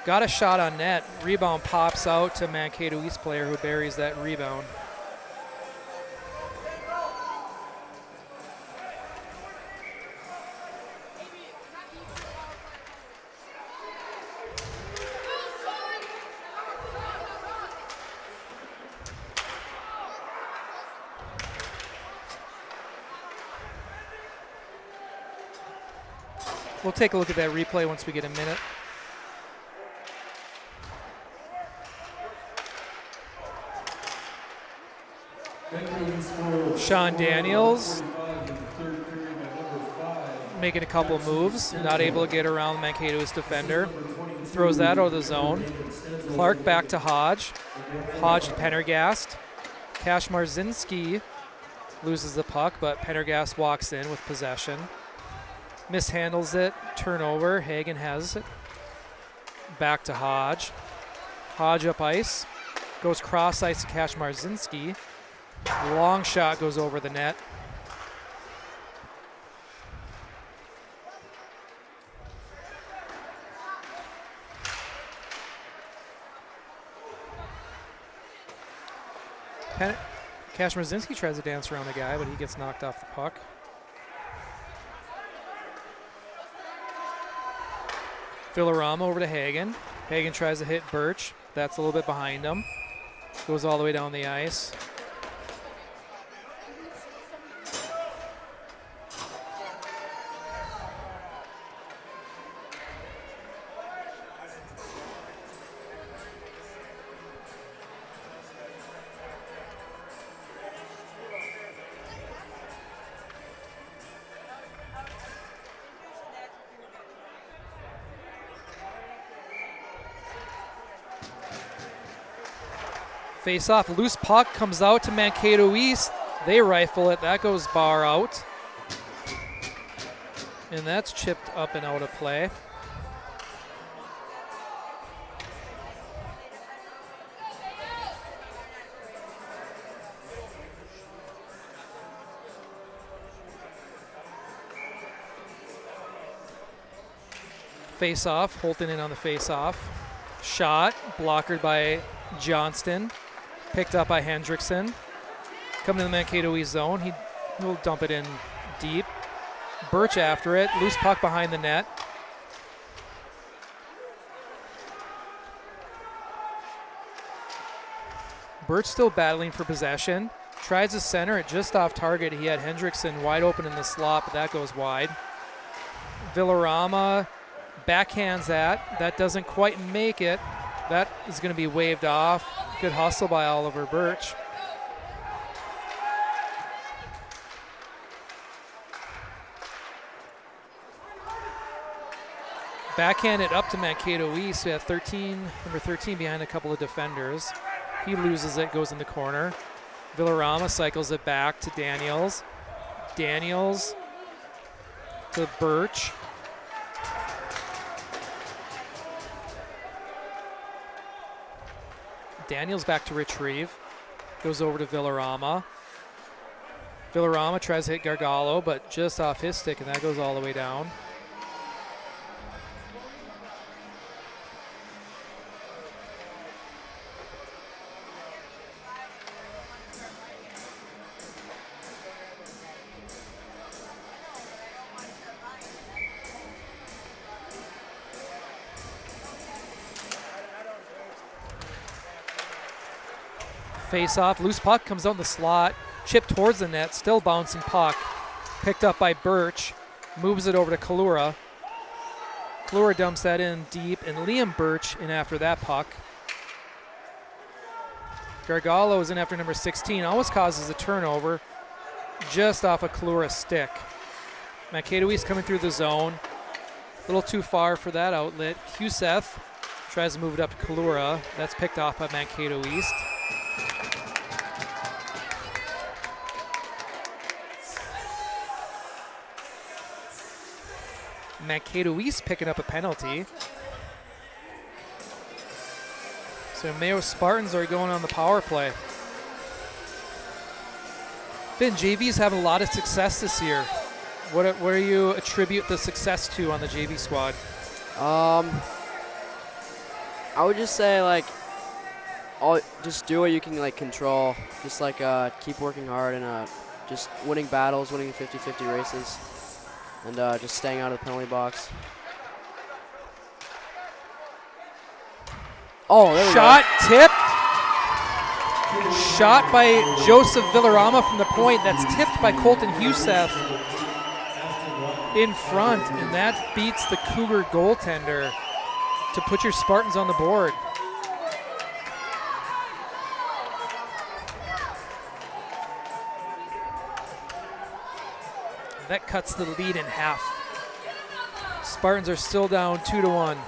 Got a shot on net. Rebound pops out to Mankato East player who buries that rebound. We'll take a look at that replay once we get a minute. Sean Daniels making a couple moves, not able to get around Mankato's defender. Throws that out of the zone. Clark back to Hodge. Hodge to Pendergast. Kashmarzinski loses the puck, but Pendergast walks in with possession. Mishandles it, turnover. Hagen has it. Back to Hodge. Hodge up ice. Goes cross ice to Kashmarzinski. Long shot goes over the net. Kashmarzinski tries to dance around the guy, but he gets knocked off the puck. Villarama over to Hagen. Hagen tries to hit Birch. That's a little bit behind him. Goes all the way down the ice. Face off, loose puck comes out to Mankato East. They rifle it, that goes bar out. And that's chipped up and out of play. Face off, Holton in on the face off. Shot, blockered by Johnston. Picked up by Hendrickson. Coming to the Mankato East zone. He'll dump it in deep. Birch after it. Loose puck behind the net. Birch still battling for possession. Tries to center it just off target. He had Hendrickson wide open in the slot, but that goes wide. Villarama backhands that. That doesn't quite make it. That is going to be waved off. Good hustle by Oliver Birch. Backhanded up to Mankato East. We have number 13 behind a couple of defenders. He loses it, goes in the corner. Villarama cycles it back to Daniels. Daniels to Birch. Daniels back to retrieve. Goes over to Villarama. Villarama tries to hit Gargalo, but just off his stick, and that goes all the way down. Face off, loose puck comes out in the slot, chipped towards the net, still bouncing puck. Picked up by Birch, moves it over to Kalura. Kalura dumps that in deep, and Liam Birch in after that puck. Gargalo is in after number 16, almost causes a turnover just off a Kalura stick. Mankato East coming through the zone. A little too far for that outlet. Huseth tries to move it up to Kalura. That's picked off by Mankato East. Mankato East picking up a penalty. So Mayo Spartans are going on the power play. Finn, JV's having a lot of success this year. What do you attribute the success to on the JV squad? I would just say like, just do what you can like control. Just like keep working hard and just winning battles, winning 50-50 races, and just staying out of the penalty box. Oh, there we Shot go. tip. Shot by Joseph Villarama from the point. That's tipped by Colton Husef in front, and that beats the Cougar goaltender to put your Spartans on the board. That cuts the lead in half. Spartans are still down 2-1.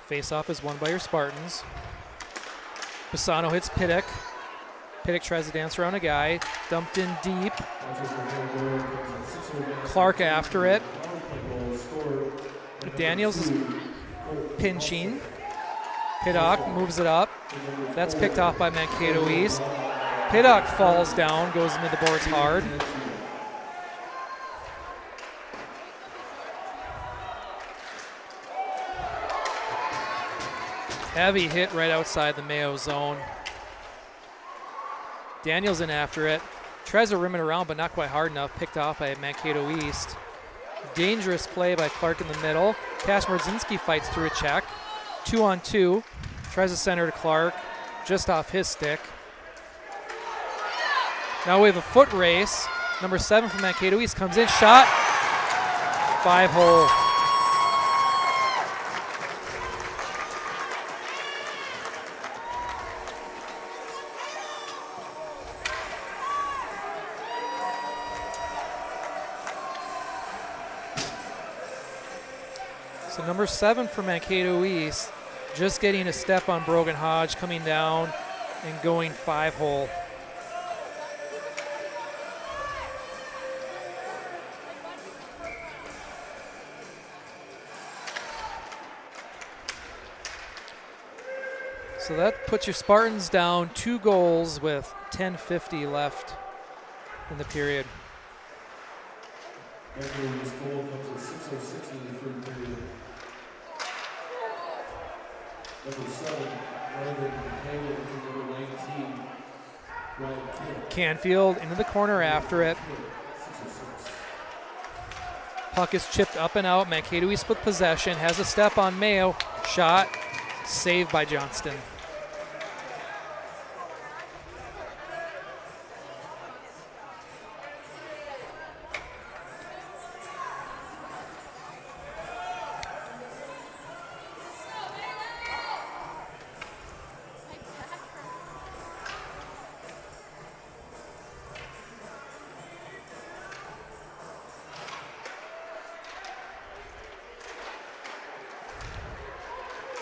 Face-off is won by your Spartans. Pisano hits Piddock. Piddock tries to dance around a guy. Dumped in deep. Clark after it. Daniels is pinching. Piddock moves it up. That's picked off by Mankato East. Piddock falls down, goes into the boards hard. Heavy hit right outside the Mayo zone. Daniels in after it. Tries to rim it around, but not quite hard enough. Picked off by Mankato East. Dangerous play by Clark in the middle. Cash Mordzinski fights through a check. 2-on-2. Tries to center to Clark. Just off his stick. Now we have a foot race. Number 7 from Mankato East comes in. Shot. 5-hole. So number 7 for Mankato East, just getting a step on Brogan Hodge, coming down and going 5-hole. So that puts your Spartans down 2 goals with 10:50 left in the period. Canfield into the corner after it. Puck is chipped up and out. Mankato East with possession. Has a step on Mayo. Shot. Saved by Johnston.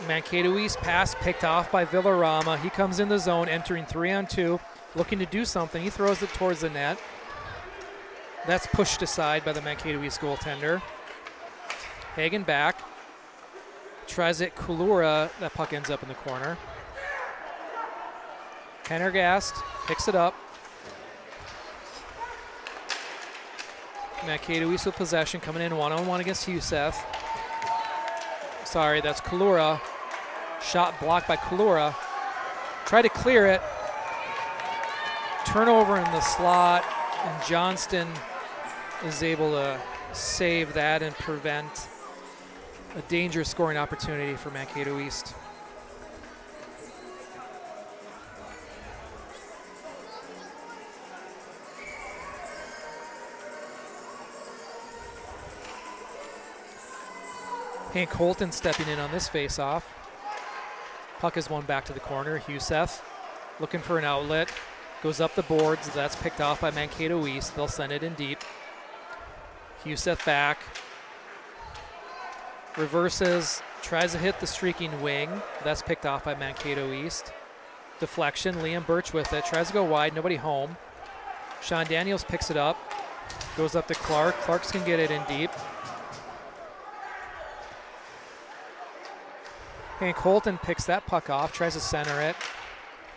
Mankato East pass picked off by Villarama. He comes in the zone, entering 3-on-2, looking to do something. He throws it towards the net. That's pushed aside by the Mankato East goaltender. Hagen back. Tries it, Kulura. That puck ends up in the corner. Pendergast picks it up. Mankato East with possession, coming in 1-on-1 against Husef. Sorry, that's Kulura. Shot blocked by Kulura. Try to clear it. Turnover in the slot, and Johnston is able to save that and prevent a dangerous scoring opportunity for Mankato East. Hank Holton stepping in on this face-off. Puck is won back to the corner. Husef looking for an outlet. Goes up the boards. That's picked off by Mankato East. They'll send it in deep. Husef back. Reverses. Tries to hit the streaking wing. That's picked off by Mankato East. Deflection, Liam Birch with it. Tries to go wide, nobody home. Sean Daniels picks it up. Goes up to Clark. Clark's can get it in deep. Hank Holton picks that puck off, tries to center it.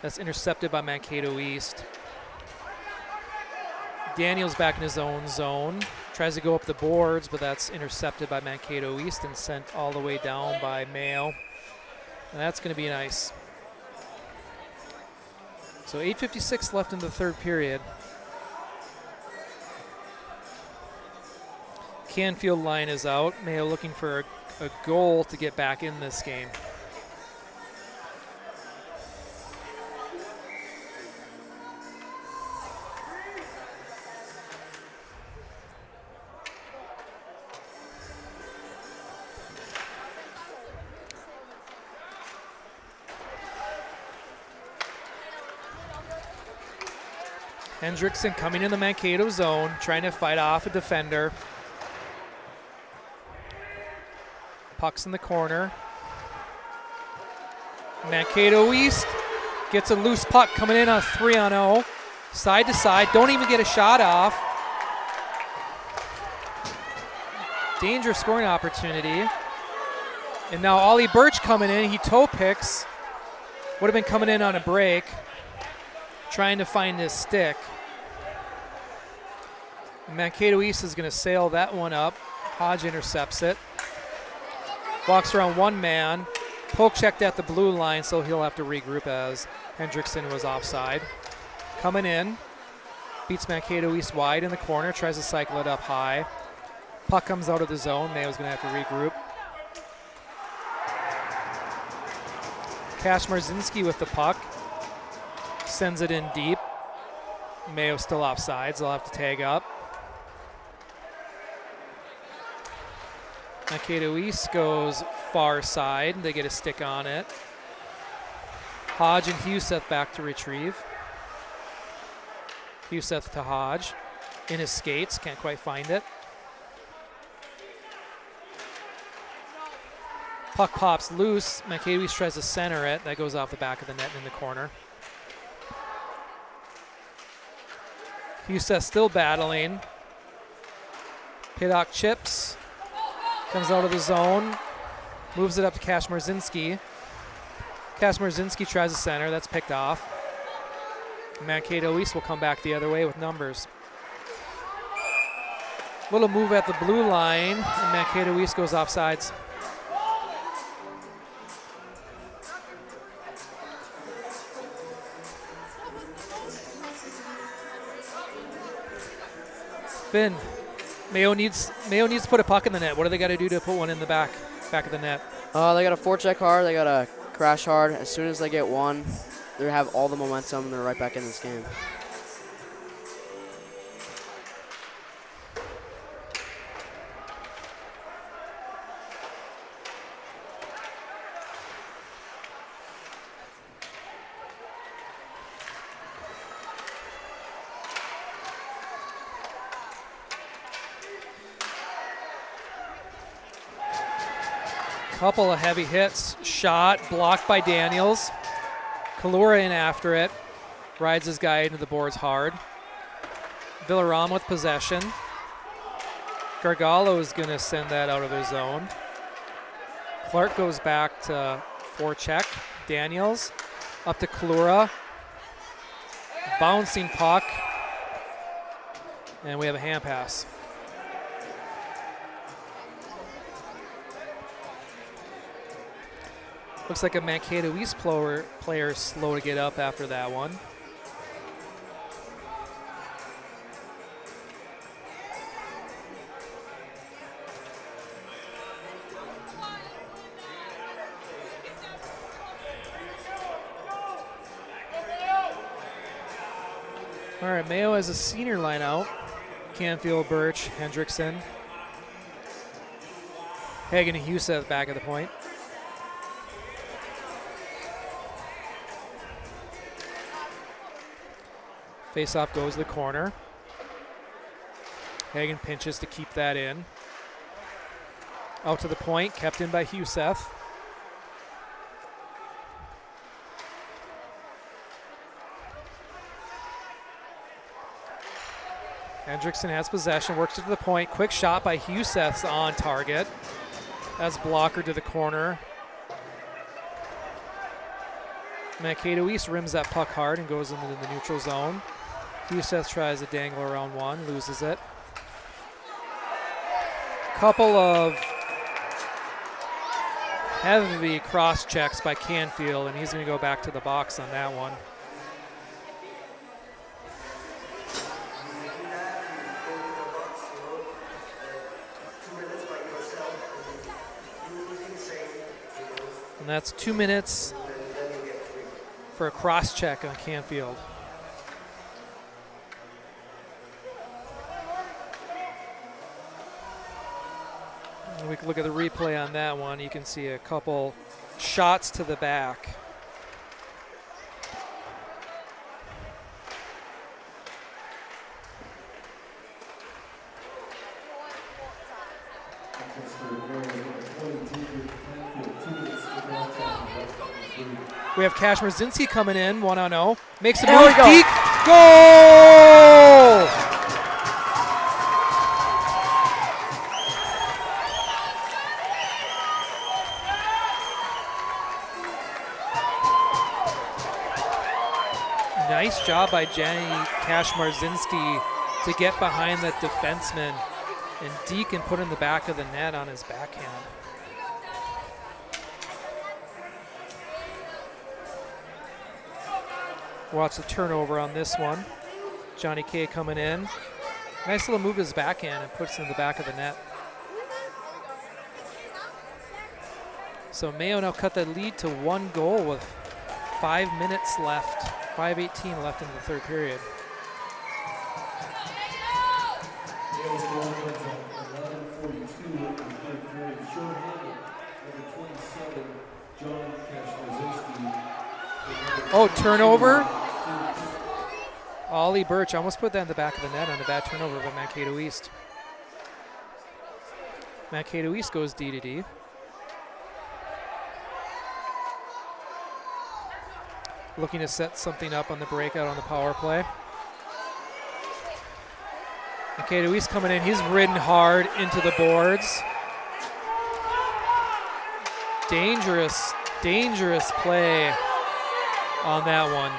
That's intercepted by Mankato East. Daniels back in his own zone. Tries to go up the boards, but that's intercepted by Mankato East and sent all the way down by Mayo. And that's going to be nice. So 8:56 left in the third period. Canfield line is out. Mayo looking for a goal to get back in this game. Hendrickson coming in the Mankato zone, trying to fight off a defender. Puck's in the corner. Mankato East gets a loose puck coming in on 3-on-0. Side to side, don't even get a shot off. Dangerous scoring opportunity. And now Ollie Birch coming in, he toe picks. Would have been coming in on a break. Trying to find his stick. Mankato East is going to sail that one up. Hodge intercepts it. Walks around one man. Poke checked at the blue line, so he'll have to regroup as Hendrickson was offside. Coming in. Beats Mankato East wide in the corner. Tries to cycle it up high. Puck comes out of the zone. Mayo's going to have to regroup. Cash Marzinski with the puck. Sends it in deep. Mayo still offside, so they'll have to tag up. Mankato East goes far side. They get a stick on it. Hodge and Huseth back to retrieve. Huseth to Hodge. In his skates, can't quite find it. Puck pops loose. Mankato East tries to center it. That goes off the back of the net in the corner. Huseth still battling. Piddock chips. Comes out of the zone. Moves it up to Cash Marzinski. Cash Marzinski tries to center. That's picked off. Mankato East will come back the other way with numbers. Little move at the blue line, and Mankato East goes offsides. Finn, Mayo needs to put a puck in the net. What do they got to do to put one in the back of the net? They got to forecheck hard. They got to crash hard. As soon as they get one, they have all the momentum, and they're right back in this game. Couple of heavy hits. Shot blocked by Daniels. Kalura in after it. Rides his guy into the boards hard. Villaram with possession. Gargalo is going to send that out of the zone. Clark goes back to forecheck. Daniels up to Kalura. Bouncing puck. And we have a hand pass. Looks like a Mankato East player slow to get up after that one. All right, Mayo has a senior line out. Canfield, Birch, Hendrickson. Hagen and Huseth back at the point. Face-off goes to the corner. Hagen pinches to keep that in. Out to the point, kept in by Huseth. Hendrickson has possession, works it to the point. Quick shot by Huseth's on target. That's blocker to the corner. Mankato East rims that puck hard and goes into the neutral zone. Huseth tries to dangle around one, loses it. Couple of heavy cross checks by Canfield, and he's going to go back to the box on that one. And that's 2 minutes for a cross check on Canfield. We can look at the replay on that one. You can see a couple shots to the back. We have Cash Merzinski coming in, 1-0. Makes a move, deep, goal! Nice job by Jenny Cash Marzinski to get behind that defenseman, and Deacon put in the back of the net on his backhand. Watch the turnover on this one. Johnny K coming in. Nice little move to his backhand and puts it in the back of the net. So Mayo now cut the lead to 1 goal with 5 minutes left. 5:18 left in the third period. Mayo's goal comes at 11:42 in the third period. Short-handed, number 27, John Kashmarzinski. Oh, turnover. Ollie Birch almost put that in the back of the net on a bad turnover by Mankato East. Mankato East goes D to D. Looking to set something up on the breakout on the power play. Mankato East coming in. He's ridden hard into the boards. Dangerous, dangerous play on that one.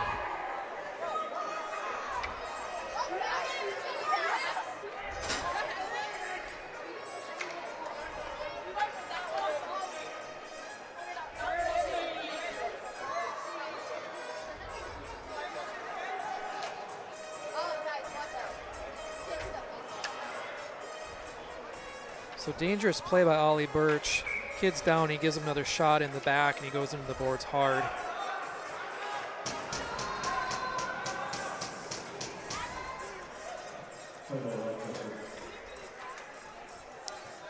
So dangerous play by Ollie Birch. Kid's down, he gives him another shot in the back, and he goes into the boards hard.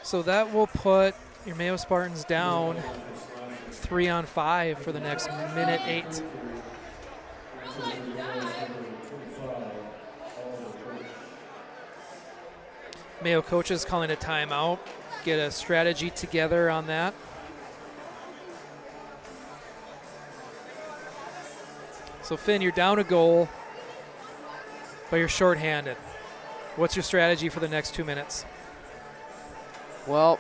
So that will put your Mayo Spartans down 3-on-5 for the next minute 8. Mayo coaches calling a timeout, get a strategy together on that. So Finn, you're down a goal, but you're shorthanded. What's your strategy for the next 2 minutes? Well,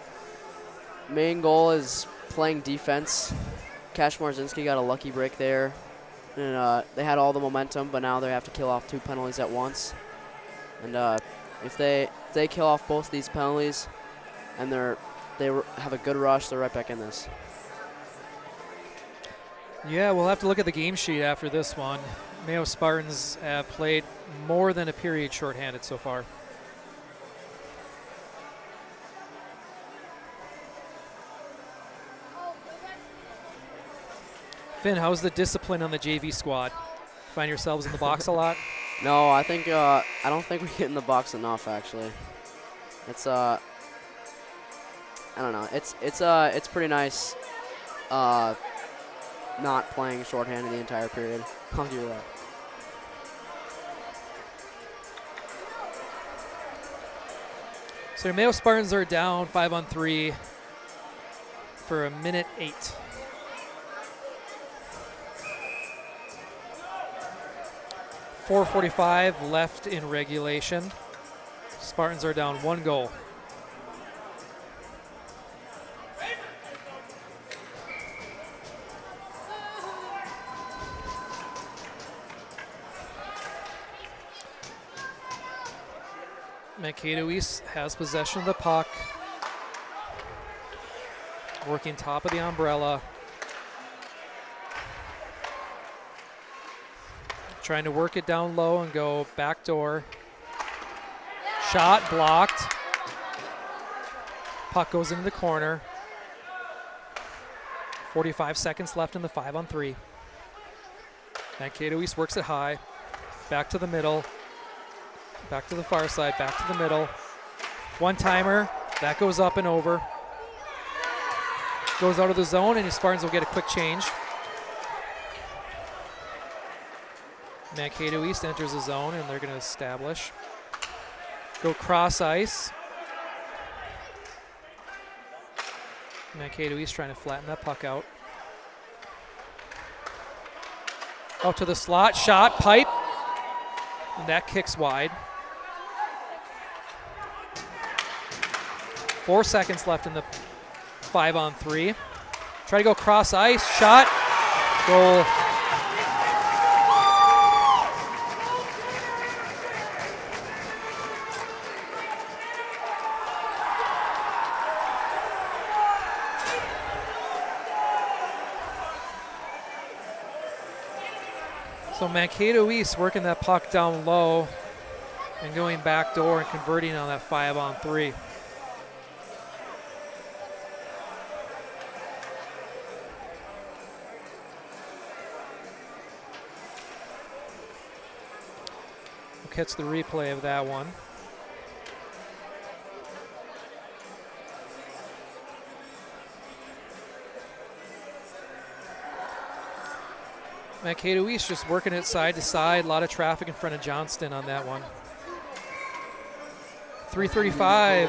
main goal is playing defense. Cash Marzinski got a lucky break there. And they had all the momentum, but now they have to kill off 2 penalties at once. And if they kill off both these penalties and they have a good rush, they're right back in this. Yeah, we'll have to look at the game sheet after this one. Mayo Spartans have played more than a period shorthanded so far. Finn, how's the discipline on the JV squad? Find yourselves in the box a lot? No, I think I don't think we get in the box enough actually. It's I don't know. It's pretty nice not playing shorthanded the entire period. I'll give you that. So your Mayo Spartans are down 5-on-3 for a minute 8. .445 left in regulation. Spartans are down 1 goal. Mankato East has possession of the puck. Working top of the umbrella. Trying to work it down low and go back door. Shot blocked. Puck goes into the corner. 45 seconds left in the 5-on-3. Mankato East works it high. Back to the middle. Back to the far side, back to the middle. One-timer, that goes up and over. Goes out of the zone, and the Spartans will get a quick change. Mankato East enters the zone, and they're going to establish. Go cross ice. Mankato East trying to flatten that puck out. Out to the slot, shot, pipe. And that kicks wide. 4 seconds left in the 5-on-3. Try to go cross ice, shot, goal. So Mankato East working that puck down low and going back door and converting on that 5-on-3. We'll catch the replay of that one. Mankato East just working it side to side. A lot of traffic in front of Johnston on that one. 3:35.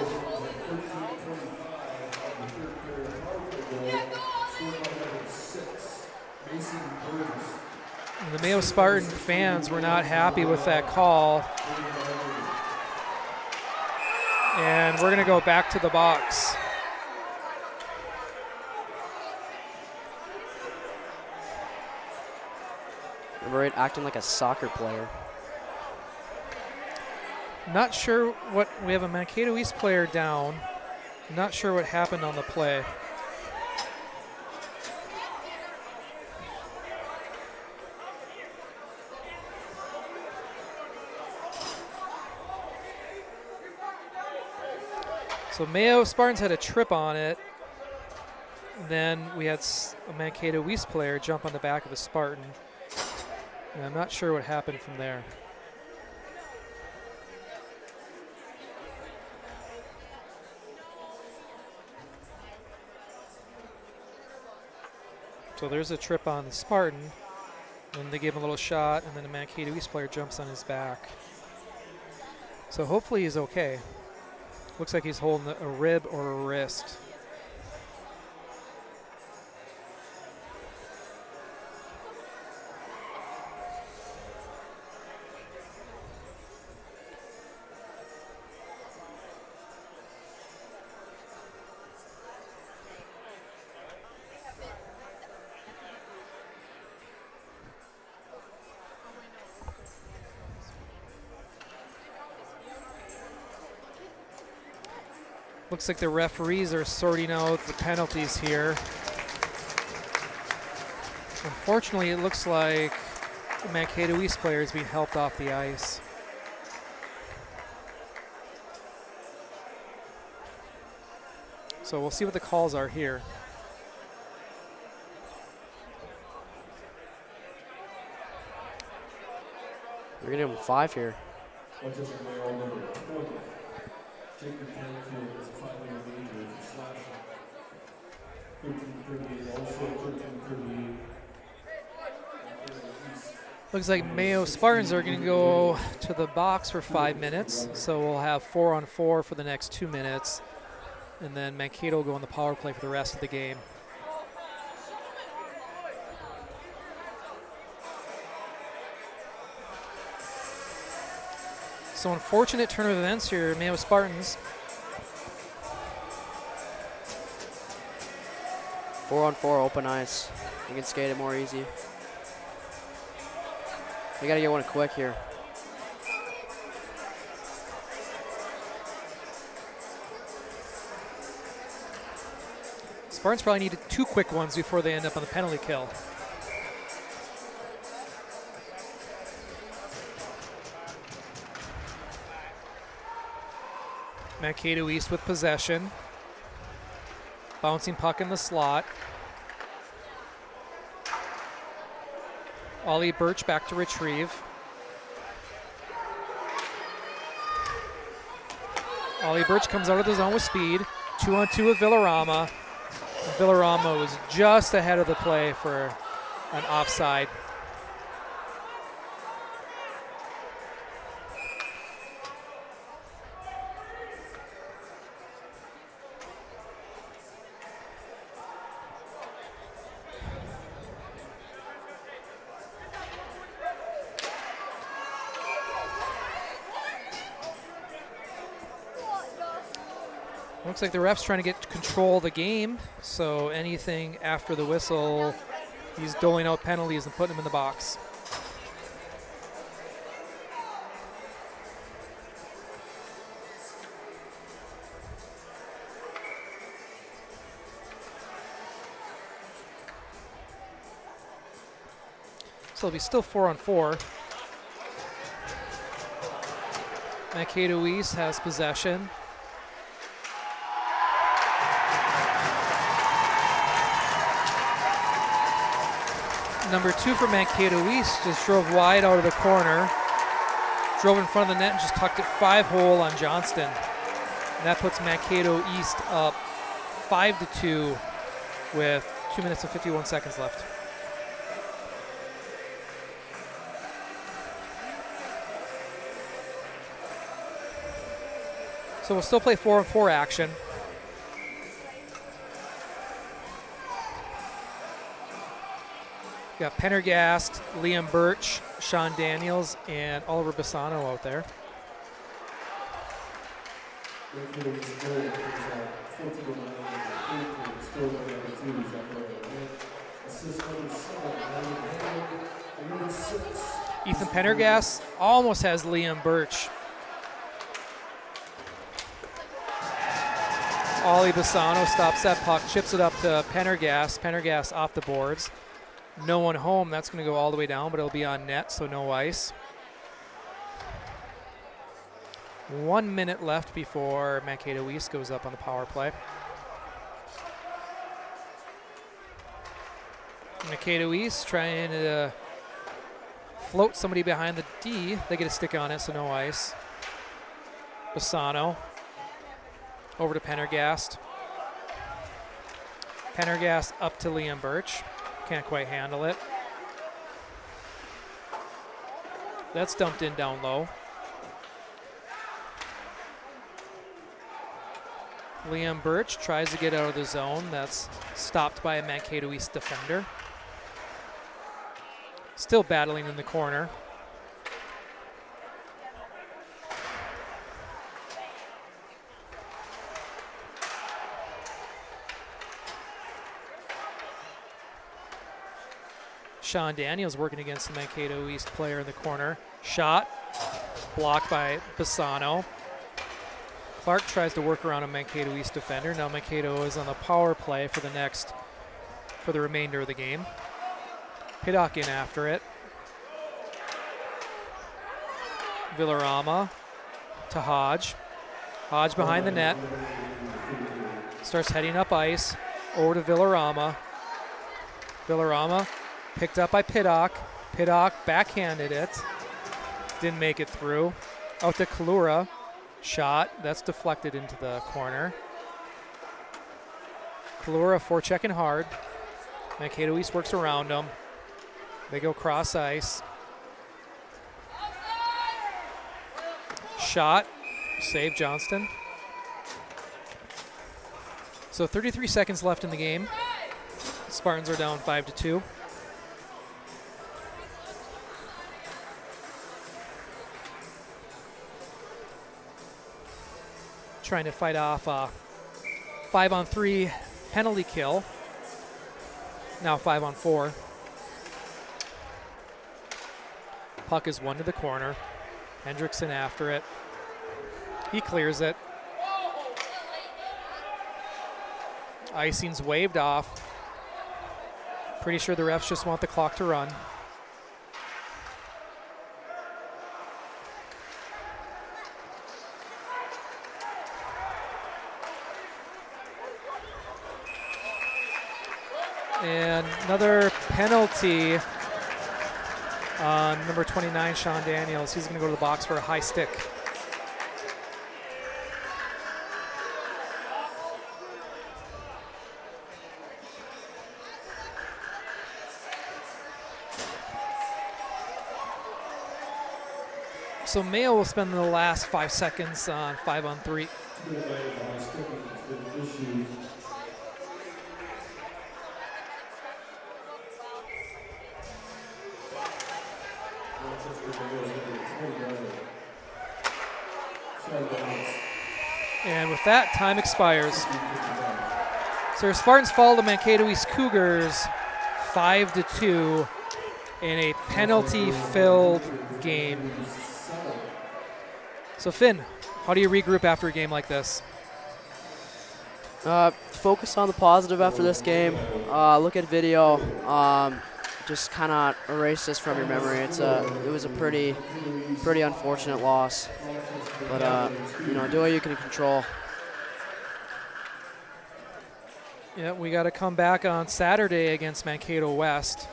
And the Mayo Spartan fans were not happy with that call. And we're going to go back to the box. Right, acting like a soccer player. Not sure what, we have a Mankato East player down. Not sure what happened on the play. So Mayo Spartans had a trip on it. Then we had a Mankato East player jump on the back of a Spartan. And I'm not sure what happened from there. So there's a trip on the Spartan, and they give him a little shot, and then a Mankato East player jumps on his back. So hopefully he's okay. Looks like he's holding a rib or a wrist. Looks like the referees are sorting out the penalties here. Unfortunately, it looks like the Mankato East player is being helped off the ice. So we'll see what the calls are here. We're gonna give him 5 here. Looks like Mayo Spartans are going to go to the box for 5 minutes. So we'll have 4-on-4 for the next 2 minutes. And then Mankato will go on the power play for the rest of the game. So unfortunate turn of events here, Mayo Spartans. 4-on-4 open ice. You can skate it more easy. We gotta get one quick here. Spartans probably needed 2 quick ones before they end up on the penalty kill. Mankato East with possession. Bouncing puck in the slot. Ollie Birch back to retrieve. Ollie Birch comes out of the zone with speed. 2-on-2 with Villarama. Villarama was just ahead of the play for an offside. Looks like the ref's trying to get control of the game, so anything after the whistle, he's doling out penalties and putting them in the box. So it'll be still 4-on-4. Mankato East has possession. Number 2 for Mankato East just drove wide out of the corner, drove in front of the net and just tucked it 5-hole on Johnston. And that puts Mankato East up 5-2 with 2 minutes and 51 seconds left. So we'll still play 4-on-4 action. Got Pendergast, Liam Birch, Sean Daniels, and Oliver Bassano out there. Ethan Pendergast almost has Liam Birch. Ollie Bassano stops that puck, chips it up to Pendergast. Pendergast off the boards. No one home. That's going to go all the way down, but it'll be on net, so no ice. 1 minute left before Mankato East goes up on the power play. Mankato East trying to float somebody behind the D. They get a stick on it, so no ice. Bassano over to Pendergast. Pendergast up to Liam Birch. Can't quite handle it. That's dumped in down low. Liam Birch tries to get out of the zone. That's stopped by a Mankato East defender. Still battling in the corner. Sean Daniels working against the Mankato East player in the corner. Shot, blocked by Bassano. Clark tries to work around a Mankato East defender. Now Mankato is on the power play for the remainder of the game. Piddock in after it. Villarama to Hodge. Hodge behind the net. Starts heading up ice. Over to Villarama. Villarama picked up by Piddock. Piddock backhanded it. Didn't make it through. Out to Kalura. Shot. That's deflected into the corner. Kalura forechecking hard. Mankato East works around him. They go cross ice. Shot. Save Johnston. So 33 seconds left in the game. Spartans are down 5-2. trying to fight off a 5-on-3 penalty kill. Now 5-on-4. Puck is one to the corner. Hendrickson after it. He clears it. Icing's waved off. Pretty sure the refs just want the clock to run. And another penalty on number 29, Sean Daniels. He's going to go to the box for a high stick. So Mayo will spend the last 5 seconds on 5-on-3. And with that, time expires. So our Spartans fall to Mankato East Cougars 5-2 in a penalty-filled game. So Finn, how do you regroup after a game like this? Focus on the positive after this game. Look at video. Just kind of erase this from your memory. It was a pretty unfortunate loss, but you know, do what you can control. Yeah, we got to come back on Saturday against Mankato West.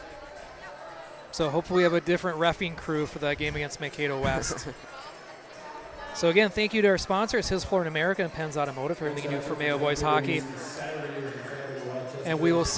So hopefully we have a different reffing crew for that game against Mankato West. So again, thank you to our sponsors, His Floor in America and Penn's Automotive, for everything you do for Mayo Boys Hockey. And we will see